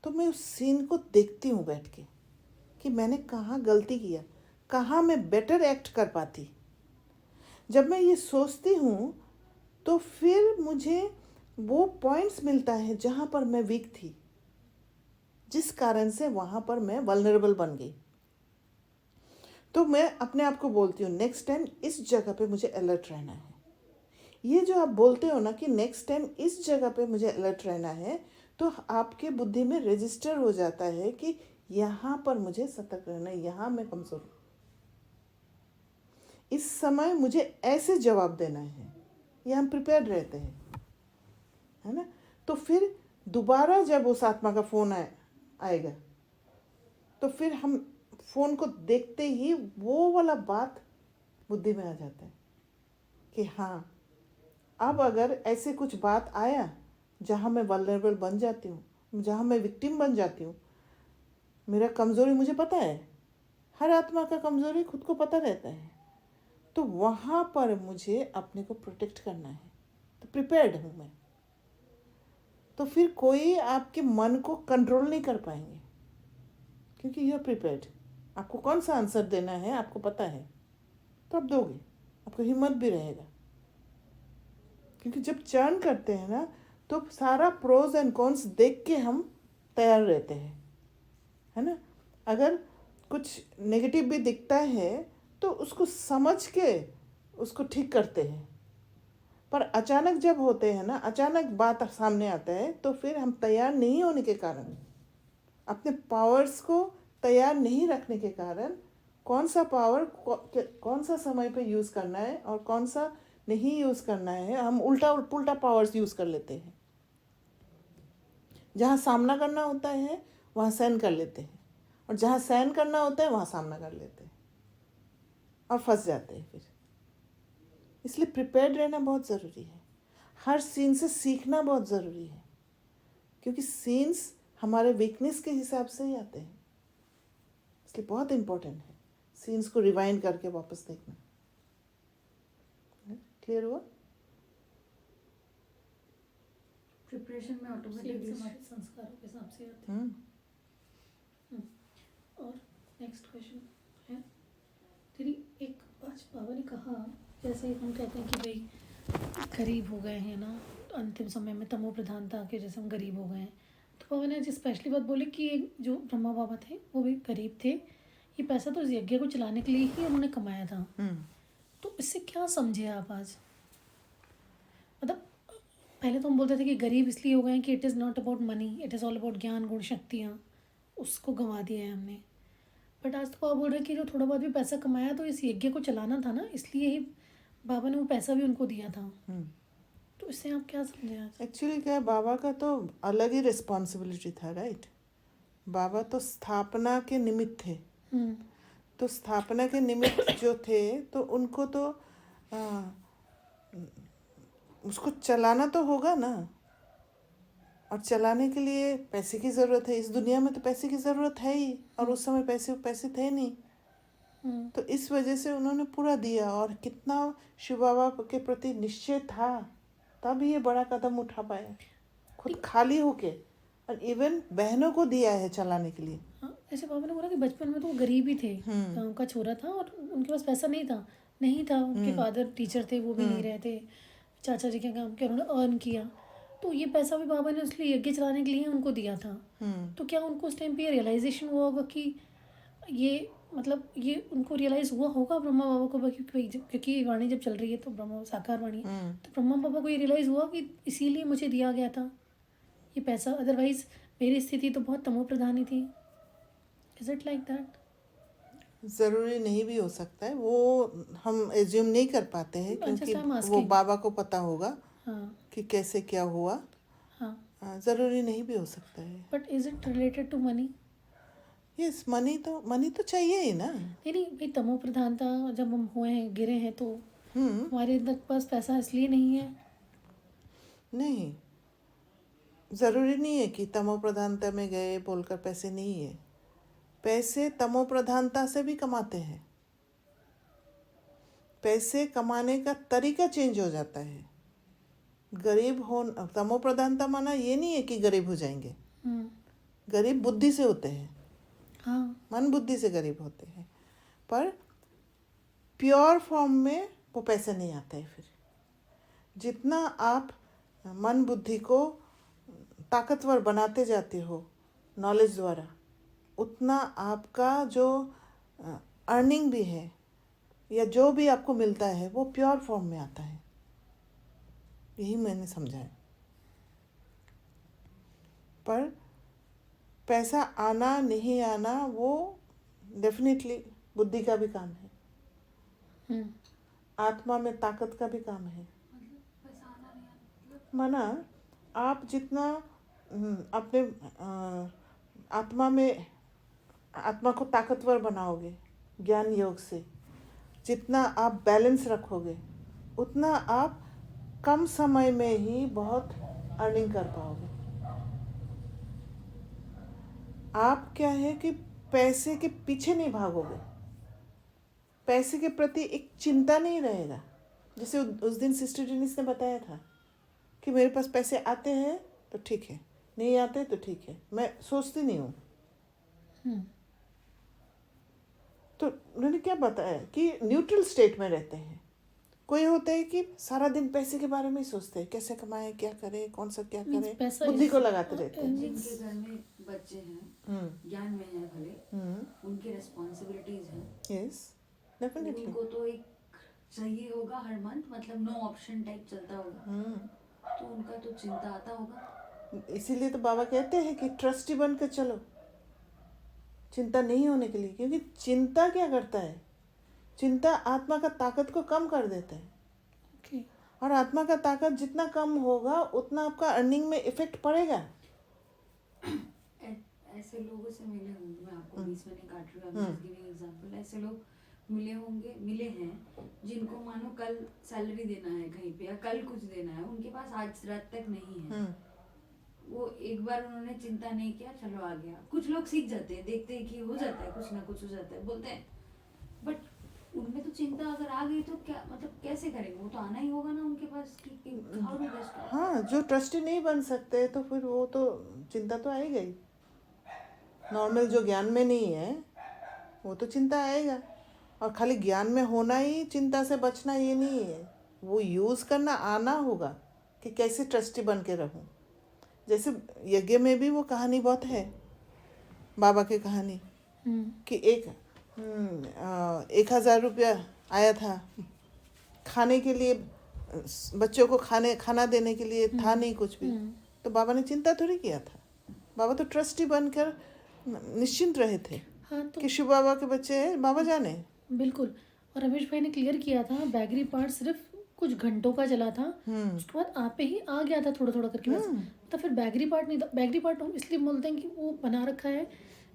तो मैं उस सीन को देखती हूँ बैठ के, कि मैंने कहाँ गलती किया, कहाँ मैं बेटर एक्ट कर पाती। जब मैं ये सोचती हूँ तो फिर मुझे वो पॉइंट्स मिलता है जहाँ पर मैं वीक थी, जिस कारण से वहाँ पर मैं वल्नरेबल बन गई। तो मैं अपने आप को बोलती हूँ, नेक्स्ट टाइम इस जगह पे मुझे अलर्ट रहना है। ये जो आप बोलते हो ना कि नेक्स्ट टाइम इस जगह पे मुझे अलर्ट रहना है, तो आपके बुद्धि में रजिस्टर हो जाता है कि यहाँ पर मुझे सतर्क रहना है, यहाँ मैं कमज़ोर हूँ, इस समय मुझे ऐसे जवाब देना है। ये हम प्रिपेयर्ड रहते हैं, है ना। तो फिर दोबारा जब उस आत्मा का फ़ोन आएगा, तो फिर हम फ़ोन को देखते ही वो वाला बात बुद्धि में आ जाता है कि हाँ, अब अगर ऐसे कुछ बात आया जहाँ मैं वल्नरेबल बन जाती हूँ, जहाँ मैं विक्टिम बन जाती हूँ, मेरा कमज़ोरी मुझे पता है, हर आत्मा का कमज़ोरी खुद को पता रहता है, तो वहाँ पर मुझे अपने को प्रोटेक्ट करना है, तो प्रिपेयर्ड हूँ मैं। तो फिर कोई आपके मन को कंट्रोल नहीं कर पाएंगे, क्योंकि यू आर प्रिपेयर्ड। आपको कौन सा आंसर देना है आपको पता है, तो आप दोगे, आपको हिम्मत भी रहेगा। क्योंकि जब चर्न करते हैं ना, तो सारा प्रोज एंड कॉन्स देख के हम तैयार रहते हैं, है ना। अगर कुछ नेगेटिव भी दिखता है तो उसको समझ के उसको ठीक करते हैं, पर अचानक जब होते हैं ना, अचानक बात सामने आता है, तो फिर हम तैयार नहीं होने के कारण, अपने पावर्स को तैयार नहीं रखने के कारण, कौन सा पावर कौन सा समय पे यूज़ करना है और कौन सा नहीं यूज़ करना है, हम उल्टा पुल्टा पावर्स यूज़ कर लेते हैं। जहाँ सामना करना होता है वहाँ सहन कर लेते हैं, और जहाँ सहन करना होता है वहाँ सामना कर लेते हैं और फंस जाते हैं फिर। इसलिए प्रिपेयर्ड रहना बहुत ज़रूरी है। हर सीन से सीखना बहुत ज़रूरी है, क्योंकि सीन्स हमारे वीकनेस के हिसाब से ही आते हैं। इसलिए बहुत इम्पोर्टेंट है सीन्स को रिवाइंड करके वापस देखना। क्लियर हुआ? प्रिपरेशन में सेम ऑटोमेटिकली हमारे संस्कारों के हिसाब से आते हैं। और नेक्स्ट क्वेश्चन है दीदी, एक आज बाबा ने कहा, जैसे हम कहते हैं कि भाई गरीब हो गए हैं ना, अंतिम समय में तमो प्रधानता के जैसे हम गरीब हो गए हैं, तो बाबा ने आज स्पेशली बात बोली कि जो ब्रह्मा बाबा थे वो भी गरीब थे, ये पैसा तो इस यज्ञ को चलाने के लिए ही उन्होंने कमाया था। तो इससे क्या समझे आप आज? मतलब पहले तो हम बोलते थे कि गरीब इसलिए हो गए हैं कि it is not about money, it is all about ज्ञान गुण शक्तियाँ, उसको गंवा दिया है हमने। बट आज तो आप बोल रहे हैं कि जो थोड़ा बहुत भी पैसा कमाया तो इस यज्ञ को चलाना था ना, इसलिए ही बाबा ने वो पैसा भी उनको दिया था। तो इससे आप क्या समझे आज? एक्चुअली क्या है, बाबा का तो अलग ही रिस्पॉन्सिबिलिटी था, राइट? बाबा तो स्थापना के निमित्त थे। तो स्थापना के निमित्त जो थे तो उनको तो उसको चलाना तो होगा ना, और चलाने के लिए पैसे की ज़रूरत है। इस दुनिया में तो पैसे की ज़रूरत है ही, और उस समय पैसे थे नहीं। तो इस वजह से उन्होंने पूरा दिया, और कितना शिव बाबा के प्रति निश्चय था, तब ये बड़ा कदम उठा पाया, खुद खाली होके, और इवन बहनों को दिया है चलाने के लिए। हाँ, ऐसे बाबा ने बोला कि बचपन में तो वो गरीब ही थे, गाँव का छोरा था और उनके पास पैसा नहीं था। उनके फादर टीचर थे, वो भी नहीं रहे थे, चाचा जी के काम के उन्होंने अर्न किया, तो ये पैसा भी बाबा ने इसलिए यज्ञ चलाने के लिए उनको दिया था। तो क्या उनको उस टाइम पे ये रियलाइजेशन हुआ होगा कि ये मतलब ये उनको रियलाइज़ हुआ होगा ब्रह्मा बाबा को, क्योंकि वाणी जब चल रही है तो ब्रह्मा साकार वाणी, तो ब्रह्मा बाबा को ये रियलाइज़ हुआ कि इसीलिए मुझे दिया गया था ये पैसा, अदरवाइज मेरी स्थिति तो बहुत तमो प्रधान ही थी। Is it like that? ज़रूरी नहीं भी हो सकता है, वो हम एज्यूम नहीं कर पाते हैं, क्योंकि वो बाबा को पता होगा कि कैसे क्या हुआ। ज़रूरी नहीं भी हो सकता है। But is it related to money? Yes, money तो चाहिए ही ना। नहीं भाई, तमो प्रधानता जब हम हुए हैं, गिरे हैं, तो हमारे पास पैसा इसलिए नहीं है? नहीं, ज़रूरी नहीं है कि तमो प्रधानता में गए बोलकर पैसे नहीं है। पैसे तमो प्रधानता से भी कमाते हैं। पैसे कमाने का तरीका चेंज हो जाता है। गरीब हो, तमो प्रधानता माना ये नहीं है कि गरीब हो जाएंगे। गरीब बुद्धि से होते हैं, मन बुद्धि से गरीब होते हैं, पर प्योर फॉर्म में वो पैसे नहीं आते हैं। फिर जितना आप मन बुद्धि को ताकतवर बनाते जाते हो नॉलेज द्वारा, उतना आपका जो अर्निंग भी है या जो भी आपको मिलता है वो प्योर फॉर्म में आता है। यही मैंने समझा है। पर पैसा आना नहीं आना वो डेफिनेटली बुद्धि का भी काम है, आत्मा में ताकत का भी काम है। माना आप जितना अपने आत्मा को ताकतवर बनाओगे ज्ञान योग से, जितना आप बैलेंस रखोगे, उतना आप कम समय में ही बहुत अर्निंग कर पाओगे। आप क्या है कि पैसे के पीछे नहीं भागोगे, पैसे के प्रति एक चिंता नहीं रहेगा। जैसे उस दिन सिस्टर डेनिस ने बताया था कि मेरे पास पैसे आते हैं तो ठीक है, नहीं आते तो ठीक है, मैं सोचती नहीं हूँ। तो उन्होंने क्या बताया कि न्यूट्रल स्टेट में रहते हैं। कोई होता है कि सारा दिन पैसे के बारे में ही सोचते हैं, कैसे कमाएं, क्या करें, कौन सा क्या करें, बुद्धि को लगाते रहते हैं। जिनके घर में बच्चे हैं, ज्ञान में है भले, उनकी रिस्पॉन्सिबिलिटीज हैं। Yes, definitely. उनको तो एक चाहिए होगा हर मंथ, मतलब नो ऑप्शन टाइप चलता होगा, तो उनका तो चिंता आता होगा। इसीलिए तो बाबा कहते हैं कि ट्रस्टी बनकर चलो, चिंता नहीं होने के लिए। क्योंकि चिंता क्या करता है, चिंता आत्मा का ताकत को कम कर देता है। और आत्मा का ताकत जितना कम होगा उतना आपका अर्निंग में इफेक्ट पड़ेगा। ऐसे लोगों से मिले हूँ मैं, आपको बीच में नहीं काट रही हूँ, गिविंग एग्जांपल। ऐसे लोग मिले हैं जिनको मानो कल सैलरी देना है कहीं पे या कल कुछ देना है, उनके पास आज रात तक नहीं है। वो एक बार उन्होंने चिंता नहीं किया, चलो आ गया। कुछ लोग सीख जाते हैं, देखते हैं कि हो जाता है, कुछ ना कुछ हो जाता है, बोलते हैं। बट उनमें तो चिंता अगर आ गई तो क्या मतलब कैसे करेंगे? वो तो आना ही होगा ना उनके पास कि how do they start? हाँ, जो ट्रस्टी नहीं बन सकते तो फिर वो तो चिंता तो आएगा ही। नॉर्मल जो ज्ञान में नहीं है वो तो चिंता आएगा। और खाली ज्ञान में होना ही चिंता से बचना ये नहीं है, वो यूज़ करना आना होगा कि कैसे ट्रस्टी बन के रहूं। जैसे यज्ञ में भी वो कहानी बहुत है, बाबा की कहानी कि 1,000 रुपया आया था खाने के लिए, बच्चों को खाना देने के लिए था नहीं कुछ भी, तो बाबा ने चिंता थोड़ी किया था। बाबा तो ट्रस्टी बनकर निश्चिंत रहे थे। हाँ तो कि शिव बाबा के बच्चे हैं, बाबा जाने। बिल्कुल। और रमेश भाई ने क्लियर किया था, बैगरी पार्ट सिर्फ कुछ घंटों का चला था, उसके बाद आप पे ही आ गया था थोड़ा थोड़ा करके बस। तो फिर बैगरी पार्ट नहीं था। बैगरी पार्ट हम इसलिए बोलते हैं कि वो बना रखा है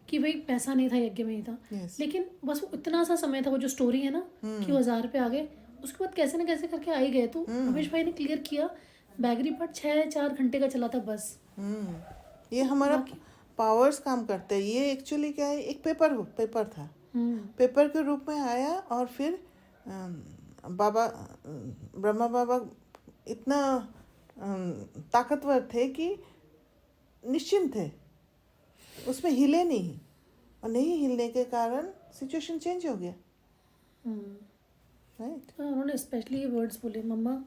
कि भाई पैसा नहीं था, यज्ञ में ही था। Yes. लेकिन बस वो इतना सा समय था, वो जो स्टोरी है ना कि वो 1,000 पे आ गए, उसके बाद कैसे ना कैसे करके आ ही गए। तो रमेश भाई ने क्लियर किया, बैगरी पार्ट 4 घंटे का चला था बस। ये हमारा पावर्स काम करते हैं। ये एक्चुअली क्या है, एक पेपर था, पेपर के रूप में आया। और फिर बाबा ब्रह्मा बाबा इतना ताकतवर थे कि निश्चिंत थे, उसमें हिले नहीं, और नहीं हिलने के कारण सिचुएशन चेंज हो गया। राइट। उन्होंने स्पेशली ये वर्ड्स बोले, मम्मा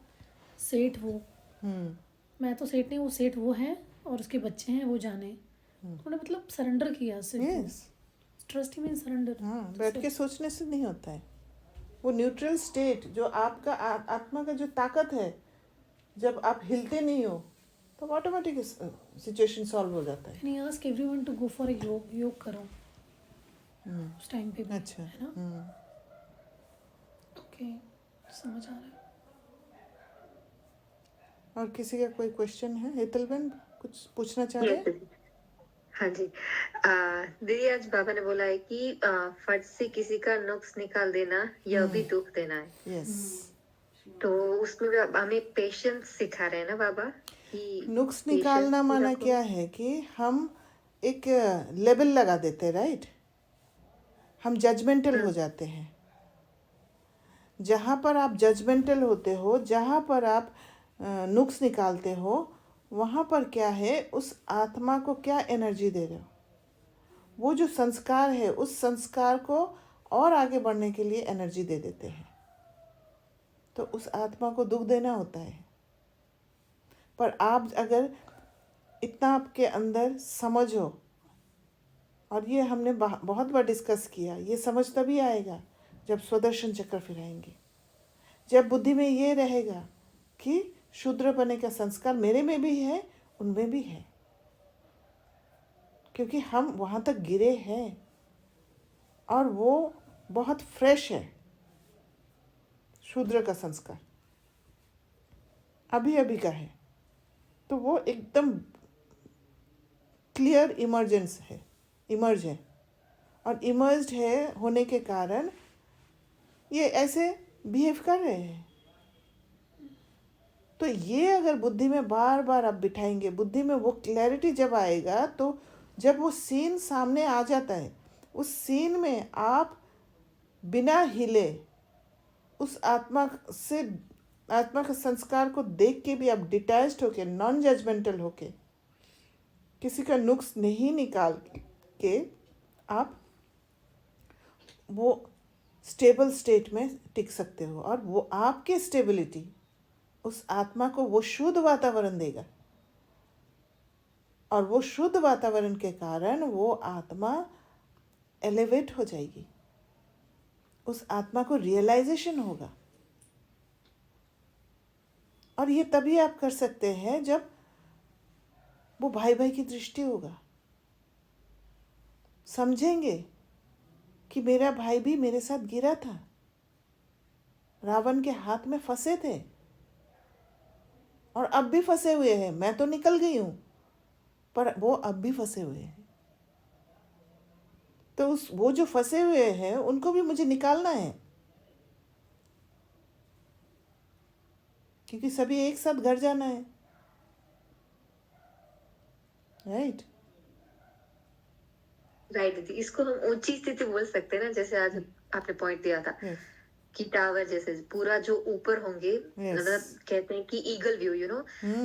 सेठ वो, मैं तो सेठ नहीं, वो सेठ वो है और उसके बच्चे हैं, वो जाने। उन्होंने मतलब सरेंडर किया सिर्फ। Yes, trust mean surrender. हाँ, बैठ के सोचने से नहीं होता है। वो न्यूट्रल स्टेट जो आपका आत्मा का जो ताकत है, जब आप हिलते नहीं हो तो ऑटोमेटिक सिचुएशन सॉल्व हो जाता है। And he ask everyone to go for योग करो उस टाइम पे भी, अच्छा, है ना? ओके, समझ आ रहा है। और किसी का कोई क्वेश्चन है? हेतल बहन कुछ पूछना चाह रहे हैं? हाँ जी। दीदी, आज बाबा ने बोला है कि फट से किसी का नुक्स निकाल देना यह भी दुख देना है। यस। तो उसमें भी हमें पेशेंस सिखा रहे हैं ना बाबा कि नुक्स निकालना patience माना रखो। क्या है कि हम एक लेबल लगा देते हैं, राइट? हम जजमेंटल हो जाते हैं। जहाँ पर आप जजमेंटल होते हो, जहाँ पर आप नुक्स निकालते हो, वहाँ पर क्या है, उस आत्मा को क्या एनर्जी दे रहे हो? वो जो संस्कार है, उस संस्कार को और आगे बढ़ने के लिए एनर्जी दे देते हैं। तो उस आत्मा को दुख देना होता है। पर आप अगर इतना आपके अंदर समझ हो, और ये हमने बहुत बार डिस्कस किया, ये समझ तभी आएगा जब स्वदर्शन चक्र फिराएंगे, जब बुद्धि में ये रहेगा कि शूद्र बने का संस्कार मेरे में भी है, उनमें भी है, क्योंकि हम वहाँ तक गिरे हैं और वो बहुत फ्रेश है। शूद्र का संस्कार अभी अभी का है, तो वो एकदम क्लियर इमर्ज है। और इमर्ज्ड है होने के कारण ये ऐसे बिहेव कर रहे हैं। तो ये अगर बुद्धि में बार बार आप बिठाएंगे, बुद्धि में वो क्लैरिटी जब आएगा, तो जब वो सीन सामने आ जाता है, उस सीन में आप बिना हिले उस आत्मा का संस्कार को देख के भी आप डिटैच्ड होके, नॉन जजमेंटल होके, किसी का नुक्स नहीं निकाल के आप वो स्टेबल स्टेट में टिक सकते हो। और वो आपकी स्टेबिलिटी उस आत्मा को वो शुद्ध वातावरण देगा, और वो शुद्ध वातावरण के कारण वो आत्मा एलिवेट हो जाएगी, उस आत्मा को रियलाइजेशन होगा। और ये तभी आप कर सकते हैं जब वो भाई भाई की दृष्टि होगा, समझेंगे कि मेरा भाई भी मेरे साथ गिरा था, रावण के हाथ में फंसे थे और अब भी फंसे हुए हैं। मैं तो निकल गई हूं, पर वो अब भी फंसे हुए हैं। तो उस वो जो फंसे हुए हैं उनको भी मुझे निकालना है, क्योंकि सभी एक साथ घर जाना है, राइट? राइट दीदी, इसको हम ऊंची स्थिति बोल सकते हैं ना, जैसे आज आपने पॉइंट दिया था यस, कि टावर जैसे पूरा जो ऊपर होंगे, यस। मतलब कहते हैं कि ईगल व्यू,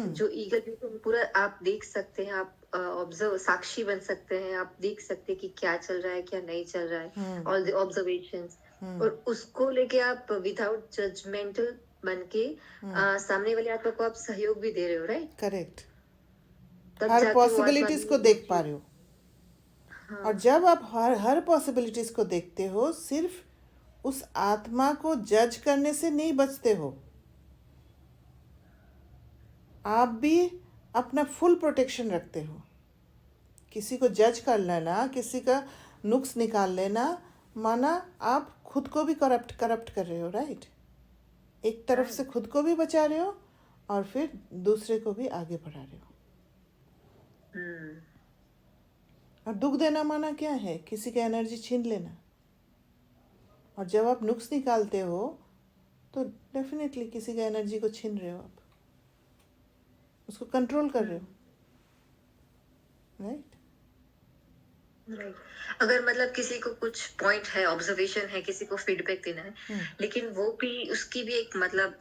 जो ईगल व्यू पूरा आप देख सकते हैं, आप ऑब्जर्व साक्षी बन सकते हैं, आप देख सकते हैं कि क्या चल रहा है क्या नहीं चल रहा है, ऑल द ऑब्जर्वेशंस, और उसको लेके आप विदाउट जजमेंटल बन के सामने वाले आत्मा को आप सहयोग भी दे रहे हो, राइट? करेक्ट। तब हर जाके वो आत्मा पॉसिबिलिटीज को भी देख पा रहे हो, हाँ, और जब आप हर पॉसिबिलिटीज को देखते हो, सिर्फ उस आत्मा को जज करने से नहीं बचते हो, आप भी अपना फुल प्रोटेक्शन रखते हो। किसी को जज कर लेना, किसी का नुक्स निकाल लेना, माना आप खुद को भी करप्ट कर रहे हो, राइट? एक तरफ से खुद को भी बचा रहे हो और फिर दूसरे को भी आगे बढ़ा रहे हो। और दुख देना माना क्या है? किसी का एनर्जी छीन लेना। और जब आप नुक्स निकालते हो तो डेफिनेटली किसी का एनर्जी को छीन रहे हो, आप उसको कंट्रोल कर रहे हो, राइट? राइट। अगर मतलब किसी को कुछ पॉइंट है, ऑब्जर्वेशन है, किसी को फीडबैक देना है, लेकिन वो भी उसकी भी एक मतलब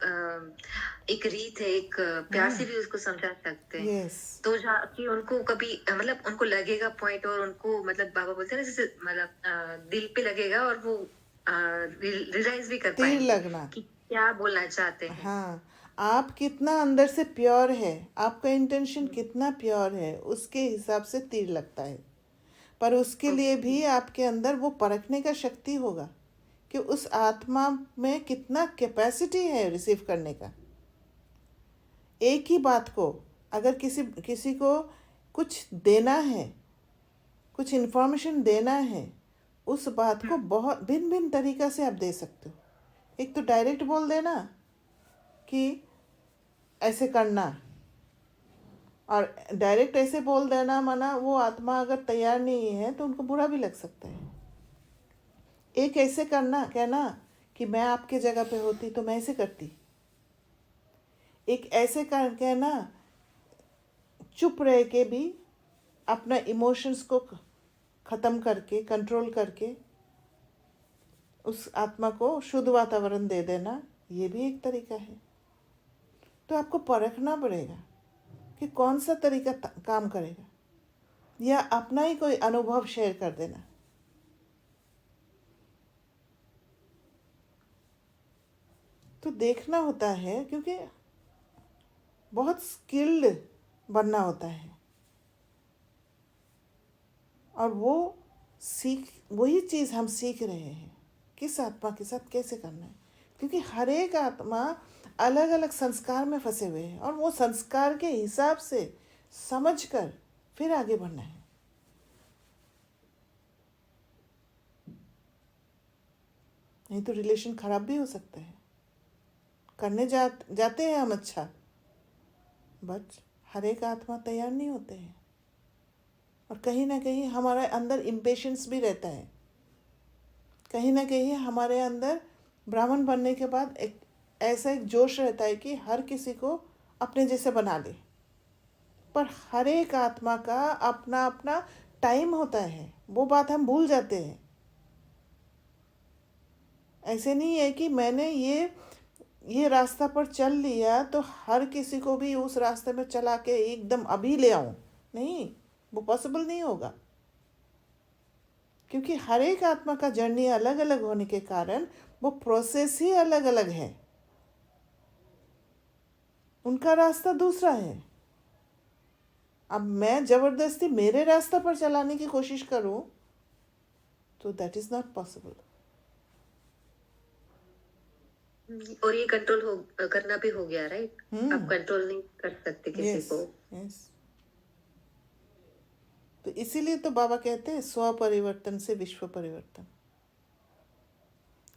एक रीत है, एक प्यार से भी उसको समझा सकते हैं। यस, तो कि उनको कभी मतलब उनको लगेगा पॉइंट, और उनको मतलब बाबा बोलते हैं ना, जैसे मतलब दिल पे लगेगा और वो रियलाइज भी कर तीर पाएंगे लगना। कि क्या बोलना चाहते हैं। हाँ, आप कितना अंदर से प्योर है, आपका इंटेंशन कितना प्योर है, उसके हिसाब से तीर लगता है। पर उसके लिए भी आपके अंदर वो परखने का शक्ति होगा कि उस आत्मा में कितना कैपेसिटी है रिसीव करने का। एक ही बात को अगर किसी को कुछ देना है, कुछ इन्फॉर्मेशन देना है, उस बात को बहुत भिन्न भिन्न तरीक़ा से आप दे सकते हो। एक तो डायरेक्ट बोल देना कि ऐसे करना, और डायरेक्ट ऐसे बोल देना माना वो आत्मा अगर तैयार नहीं है तो उनको बुरा भी लग सकता है। एक ऐसे कहना कि मैं आपके जगह पे होती तो मैं ऐसे करती। एक ऐसे कहना, चुप रह के भी अपना इमोशंस को ख़त्म करके, कंट्रोल करके उस आत्मा को शुद्ध वातावरण दे देना, ये भी एक तरीका है। तो आपको परखना पड़ेगा कि कौन सा तरीका काम करेगा, या अपना ही कोई अनुभव शेयर कर देना। तो देखना होता है, क्योंकि बहुत स्किल्ड बनना होता है, और वही चीज़ हम सीख रहे हैं किस आत्मा के साथ कैसे करना है, क्योंकि हर एक आत्मा अलग अलग संस्कार में फंसे हुए हैं, और वो संस्कार के हिसाब से समझकर फिर आगे बढ़ना है। नहीं तो रिलेशन खराब भी हो सकता है। करने जाते हैं हम अच्छा, बट हर एक आत्मा तैयार नहीं होते हैं, और कहीं ना कहीं हमारे अंदर इम्पेशेंस भी रहता है। कहीं ना कहीं हमारे अंदर ब्राह्मण बनने के बाद ऐसा एक जोश रहता है कि हर किसी को अपने जैसे बना ले, पर हर एक आत्मा का अपना अपना टाइम होता है, वो बात हम भूल जाते हैं। ऐसे नहीं है कि मैंने ये रास्ता पर चल लिया तो हर किसी को भी उस रास्ते में चला के एकदम अभी ले आऊं, नहीं, वो पॉसिबल नहीं होगा, क्योंकि हर एक आत्मा का जर्नी अलग अलग होने के कारण वो प्रोसेस ही अलग अलग है, उनका रास्ता दूसरा है। अब मैं ज़बरदस्ती मेरे रास्ते पर चलाने की कोशिश करूं तो दैट इज़ नॉट पॉसिबल। और ये कंट्रोल करना भी हो गया, राइट? आप कंट्रोल नहीं कर सकते किसी को। यस। तो इसीलिए तो बाबा कहते हैं स्व परिवर्तन से विश्व परिवर्तन,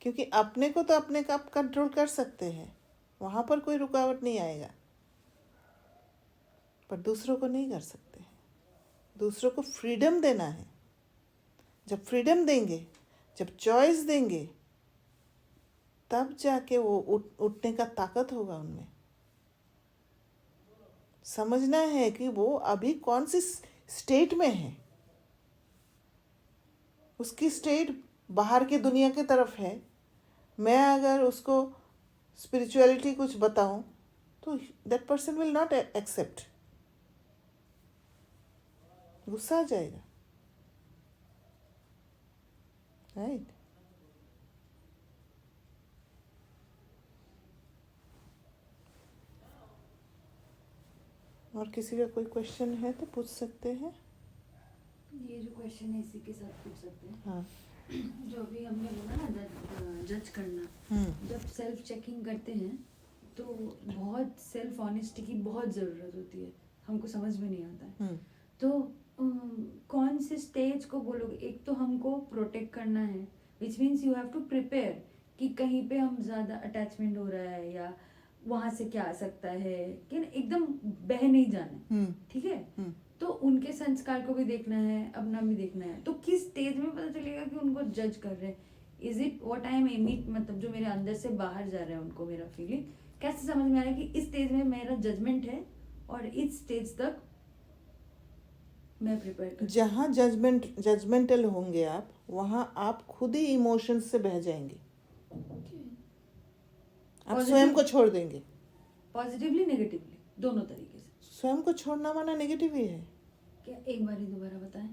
क्योंकि अपने को तो अपने का आप कंट्रोल कर सकते हैं, वहाँ पर कोई रुकावट नहीं आएगा, पर दूसरों को नहीं कर सकते हैं। दूसरों को फ्रीडम देना है, जब फ्रीडम देंगे, जब चॉइस देंगे, तब जाके वो उठने का ताकत होगा उनमें। समझना है कि वो अभी कौन सी स्टेट में है। उसकी स्टेट बाहर की दुनिया की तरफ है। मैं अगर उसको स्पिरिचुअलिटी कुछ बताऊं तो that person will not accept, गुस्सा आ जाएगा, राइट। और किसी का कोई क्वेश्चन है तो पूछ सकते हैं। ये जो क्वेश्चन है इसी के साथ पूछ सकते हैं। हाँ। जो अभी हमने बोला ना जज करना, जब सेल्फ चेकिंग करते हैं तो बहुत सेल्फ ऑनेस्टी की बहुत ज़रूरत होती है, हमको समझ में नहीं आता है। तो कौन से स्टेज को बोलोगे? एक तो हमको प्रोटेक्ट करना है, which means you have to prepare कि कहीं पे हम ज़्यादा अटैचमेंट हो रहा है या वहाँ से क्या आ सकता है, कि एकदम बह नहीं जाना, ठीक है। तो उनके संस्कार को भी देखना है, अपना भी देखना है। तो किस स्टेज में पता चलेगा कि उनको जज कर रहे हैं? Is it what I am emit, मतलब जो मेरे अंदर से बाहर जा रहा है उनको मेरा फीलिंग कैसे समझ में आ रहा है कि इस स्टेज में मेरा जजमेंट है और इस स्टेज तक मैं प्रिपेयर कर। जहाँ जजमेंटल होंगे आप, वहाँ आप खुद ही इमोशंस से बह जाएंगे। आप स्वयं को छोड़ देंगे, पॉजिटिवली नेगेटिवली दोनों तरीके से। स्वयं को छोड़ना माना नेगेटिव ही है। क्या एक बार ही दोबारा बताएं?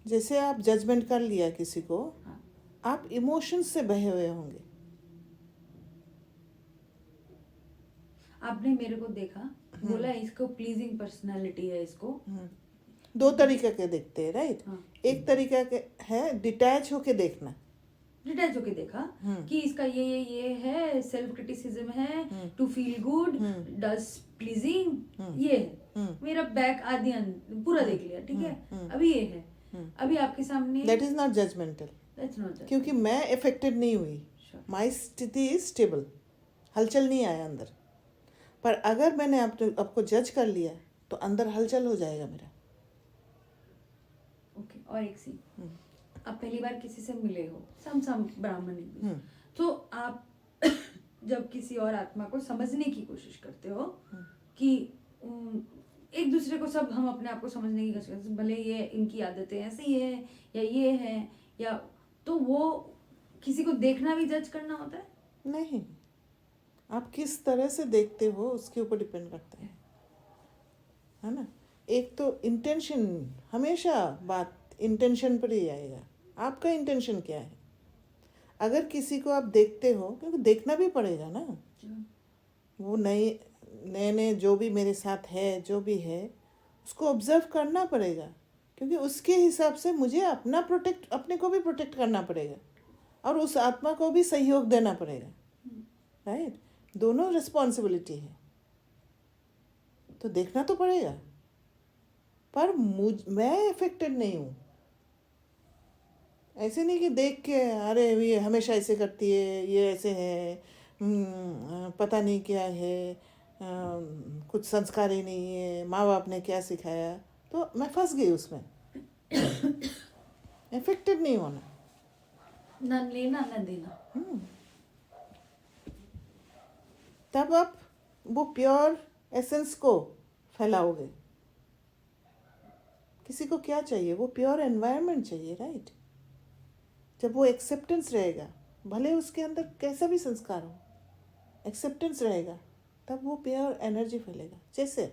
जैसे आप जजमेंट कर लिया किसी को, हाँ, आप इमोशंस से बहे हुए होंगे। आपने मेरे को देखा, बोला इसको प्लीजिंग पर्सनालिटी है, इसको दो तरीके के देखते हैं, राइट। हाँ। एक तरीका के है डिटैच होके देखना, डिटैच होके देखा कि इसका ये है, सेल्फ क्रिटिसिज्म है, to feel good, does pleasing, ये है मेरा बैक आदि पूरा देख लिया, ठीक है। अभी ये है, अभी आपके सामने that is not judgemental, that's not that, क्योंकि मैं इफेक्टेड नहीं हुई, माई स्थिति इज स्टेबल, हलचल नहीं आया अंदर। पर अगर मैंने आपको जज कर लिया तो अंदर हलचल हो जाएगा मेरा। ओके। और एक सीन, आप पहली बार किसी से मिले हो, सम ब्राह्मण भी, तो आप जब किसी और आत्मा को समझने की कोशिश करते हो कि एक दूसरे को, सब हम अपने आप को समझने की कोशिश करते हैं, भले ये इनकी आदतें ऐसी है या ये है या, तो वो किसी को देखना भी जज करना होता है? नहीं, आप किस तरह से देखते हो उसके ऊपर डिपेंड करता है ना। एक तो इंटेंशन, हमेशा बात इंटेंशन पर ही आएगा। आपका इंटेंशन क्या है? अगर किसी को आप देखते हो, क्योंकि देखना भी पड़ेगा ना, वो नए जो भी मेरे साथ है, जो भी है, उसको ऑब्जर्व करना पड़ेगा, क्योंकि उसके हिसाब से मुझे अपने को भी प्रोटेक्ट करना पड़ेगा और उस आत्मा को भी सहयोग देना पड़ेगा, राइट। दोनों रिस्पॉन्सिबिलिटी है, तो देखना तो पड़ेगा। पर मैं इफेक्टेड नहीं हूँ। ऐसे नहीं कि देख के अरे ये हमेशा ऐसे करती है, ये ऐसे है, पता नहीं क्या है, कुछ संस्कार ही नहीं है, माँ बाप ने क्या सिखाया, तो मैं फंस गई उसमें। इफेक्टेड नहीं होना, ना लेना ना देना। तब आप वो प्योर एसेंस को फैलाओगे। किसी को क्या चाहिए? वो प्योर एनवायरनमेंट चाहिए, राइट। जब वो एक्सेप्टेंस रहेगा, भले उसके अंदर कैसा भी संस्कार हो, एक्सेप्टेंस रहेगा, तब वो प्योर एनर्जी फैलेगा। जैसे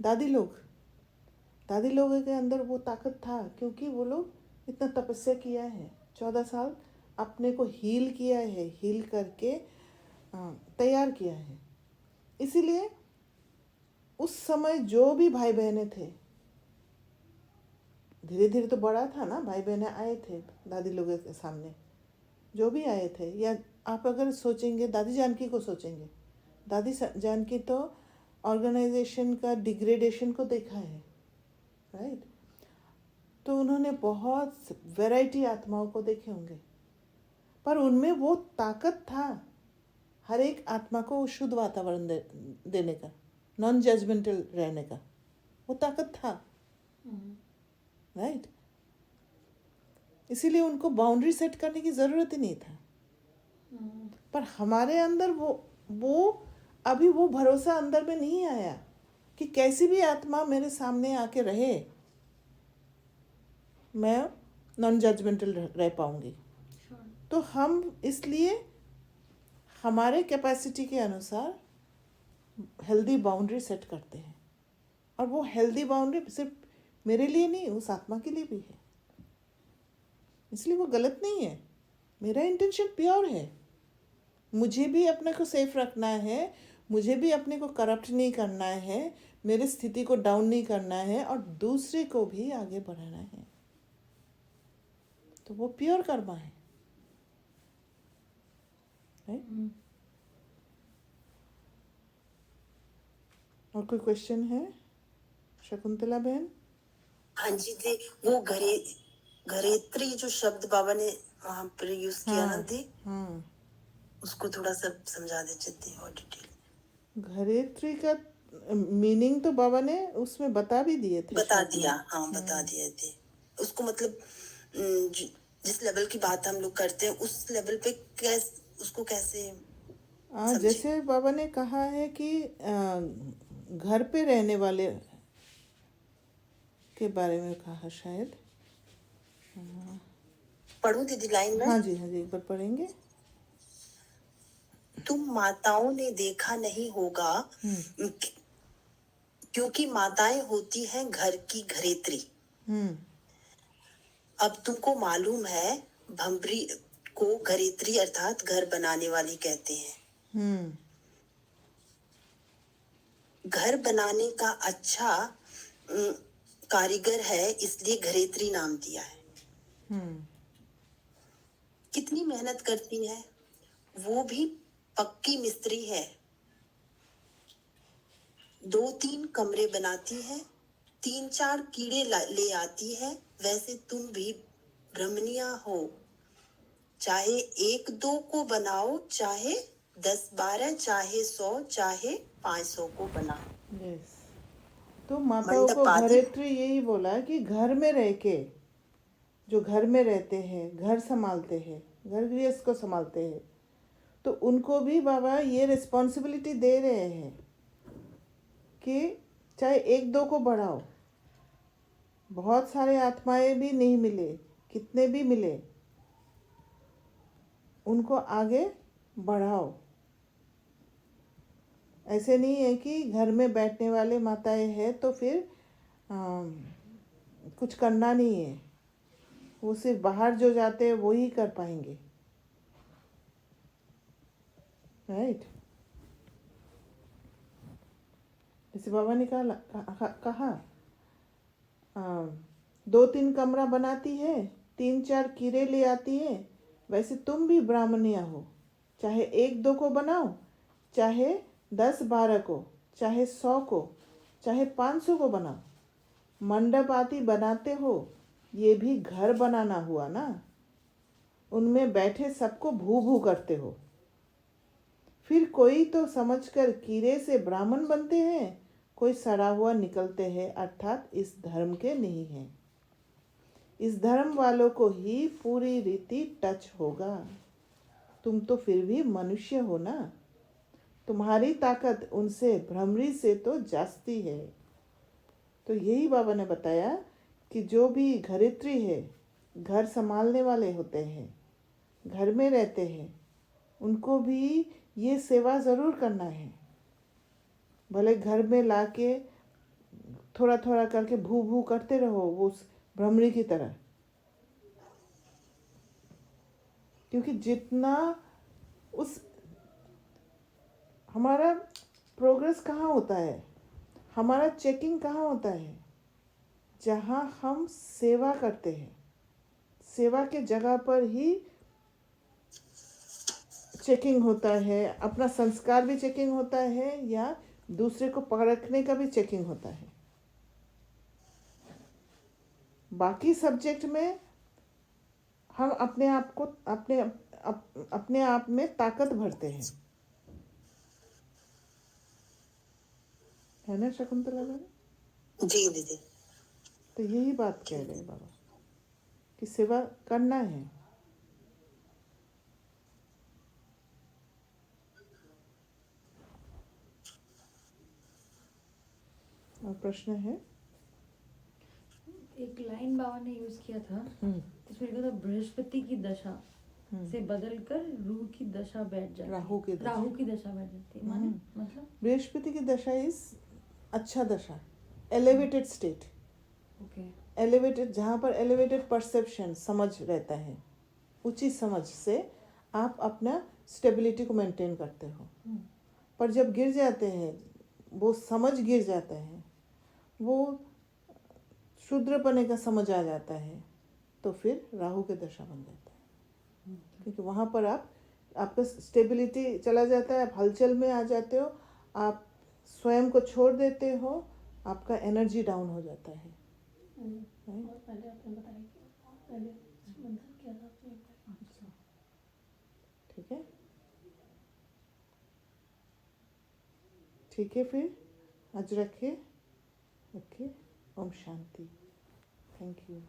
दादी लोगों के अंदर वो ताकत था, क्योंकि वो लोग इतना तपस्या किया है, 14 साल अपने को हील किया है, हील करके तैयार किया है। इसीलिए उस समय जो भी भाई बहनें थे, धीरे धीरे तो बड़ा था ना, भाई बहनें आए थे दादी लोगों के सामने, जो भी आए थे। या आप अगर सोचेंगे, दादी जानकी को सोचेंगे, दादी जानकी तो ऑर्गेनाइजेशन का डिग्रेडेशन को देखा है, राइट। तो उन्होंने बहुत वैरायटी आत्माओं को देखे होंगे, पर उनमें वो ताकत था हर एक आत्मा को शुद्ध वातावरण देने का, नॉन जजमेंटल रहने का, वो ताकत था, राइट। इसीलिए उनको बाउंड्री सेट करने की ज़रूरत ही नहीं था। पर हमारे अंदर वो अभी वो भरोसा अंदर में नहीं आया कि कैसी भी आत्मा मेरे सामने आके रहे, मैं नॉन जजमेंटल रह पाऊंगी। तो हम इसलिए हमारे कैपेसिटी के अनुसार हेल्दी बाउंड्री सेट करते हैं, और वो हेल्दी बाउंड्री सिर्फ मेरे लिए नहीं, उस आत्मा के लिए भी है। इसलिए वो गलत नहीं है, मेरा इंटेंशन प्योर है। मुझे भी अपने को सेफ रखना है, मुझे भी अपने को करप्ट नहीं करना है, मेरी स्थिति को डाउन नहीं करना है, और दूसरे को भी आगे बढ़ाना है। तो वो प्योर कर्मा है, right? और कोई क्वेश्चन है शकुंतला बहन? हाँ जी दी, वो घरेत्री जो शब्द बाबा ने वहां पर यूज किया ना दी, उसको थोड़ा सा समझा दीजिए दी और डिटेल। घरेत्री का मीनिंग तो बाबा ने उसमें बता भी दिए थे, बता दिया, हाँ बता दिया थे उसको। मतलब जिस लेवल की बात हम लोग करते हैं उस लेवल पे उसको कैसे समझे? जैसे बाबा ने कहा है कि घर पे रहने वाले के बारे में कहा शायद। पढ़ूं दीदी लाइन में? हाँ जी एक बार पढ़ेंगे। तुम माताओं ने देखा नहीं होगा क्योंकि माताएं होती हैं घर की घरेत्री। अब तुमको मालूम है भंबरी को घरेत्री अर्थात घर बनाने वाली कहते हैं। घर बनाने का अच्छा कारीगर है, इसलिए घरेत्री नाम दिया है। कितनी मेहनत करती है, वो भी पक्की मिस्त्री है। 2-3 कमरे बनाती है, 3-4 कीड़े ले आती है। वैसे तुम भी ब्रह्मनिया हो, चाहे 1-2 को बनाओ, चाहे 10-12, चाहे 100, चाहे 500 को बनाओ। यस, तो माताओं को घरेत्री यही बोला कि घर में रह के, जो घर में रहते हैं, घर संभालते हैं, घर गृहस्थ को संभालते हैं, तो उनको भी बाबा ये रिस्पॉन्सिबिलिटी दे रहे हैं कि चाहे 1-2 को बढ़ाओ। बहुत सारे आत्माएं भी नहीं मिले, कितने भी मिले, उनको आगे बढ़ाओ। ऐसे नहीं है कि घर में बैठने वाले माताएं हैं तो फिर कुछ करना नहीं है, वो सिर्फ बाहर जो जाते हैं वो ही कर पाएंगे, राइट? जैसे बाबा ने कहा 2-3 कमरा बनाती है, 3-4 कीड़े ले आती है। वैसे तुम भी ब्राह्मणिया हो, चाहे 1-2 को बनाओ, चाहे 10-12 को, चाहे 100 को, चाहे 500 को बनाओ। मंडप आदि बनाते हो, ये भी घर बनाना हुआ ना। उनमें बैठे सबको भू भू करते हो। फिर कोई तो समझकर कीड़े से ब्राह्मण बनते हैं, कोई सड़ा हुआ निकलते हैं, अर्थात इस धर्म के नहीं हैं। इस धर्म वालों को ही पूरी रीति टच होगा। तुम तो फिर भी मनुष्य हो ना, तुम्हारी ताकत उनसे भ्रमरी से तो जास्ती है। तो यही बाबा ने बताया कि जो भी घरेत्री है, घर संभालने वाले होते हैं, घर में रहते हैं, उनको भी ये सेवा ज़रूर करना है। भले घर में लाके थोड़ा थोड़ा करके भू भू करते रहो वो भ्रमरी की तरह, क्योंकि जितना उस हमारा प्रोग्रेस कहाँ होता है, हमारा चेकिंग कहाँ होता है? जहाँ हम सेवा करते हैं, सेवा के जगह पर ही चेकिंग होता है। अपना संस्कार भी चेकिंग होता है, या दूसरे को परखने का भी चेकिंग होता है। बाकी सब्जेक्ट में हम अपने आप को अपने आप में ताकत भरते हैं, है ना शकुंतला बहन? जी दीदी। तो यही बात कह रहे हैं बाबा कि सेवा करना है। और प्रश्न है? एक लाइन बाबा ने यूज किया था, इसमें लिखा था बृहस्पति की दशा से बदलकर रूह की दशा बैठ जाती है। राहु की दशा। राहु की दशा बैठ जाती है, माने मतलब बृहस्पति की दशा इस अच्छा दशा, एलिवेटेड स्टेट, ओके एलिवेटेड, जहाँ पर एलिवेटेड परसेप्शन, समझ रहता है, उचित समझ से आप अपना स्टेबिलिटी को मेंटेन करते हो। पर जब गिर जाते हैं, वो समझ गिर जाता है, वो शूद्रपने का समझ आ जाता है, तो फिर राहु के दशा बन जाता है। क्योंकि वहाँ पर आपका स्टेबिलिटी चला जाता है, आप हलचल में आ जाते हो, आप स्वयं को छोड़ देते हो, आपका एनर्जी डाउन हो जाता है। और पहले आपने बताया कि पहले मंथन किया था आपने एक बार। ठीक है, ठीक है, फिर आज रखिए। ओम शांति। Thank you.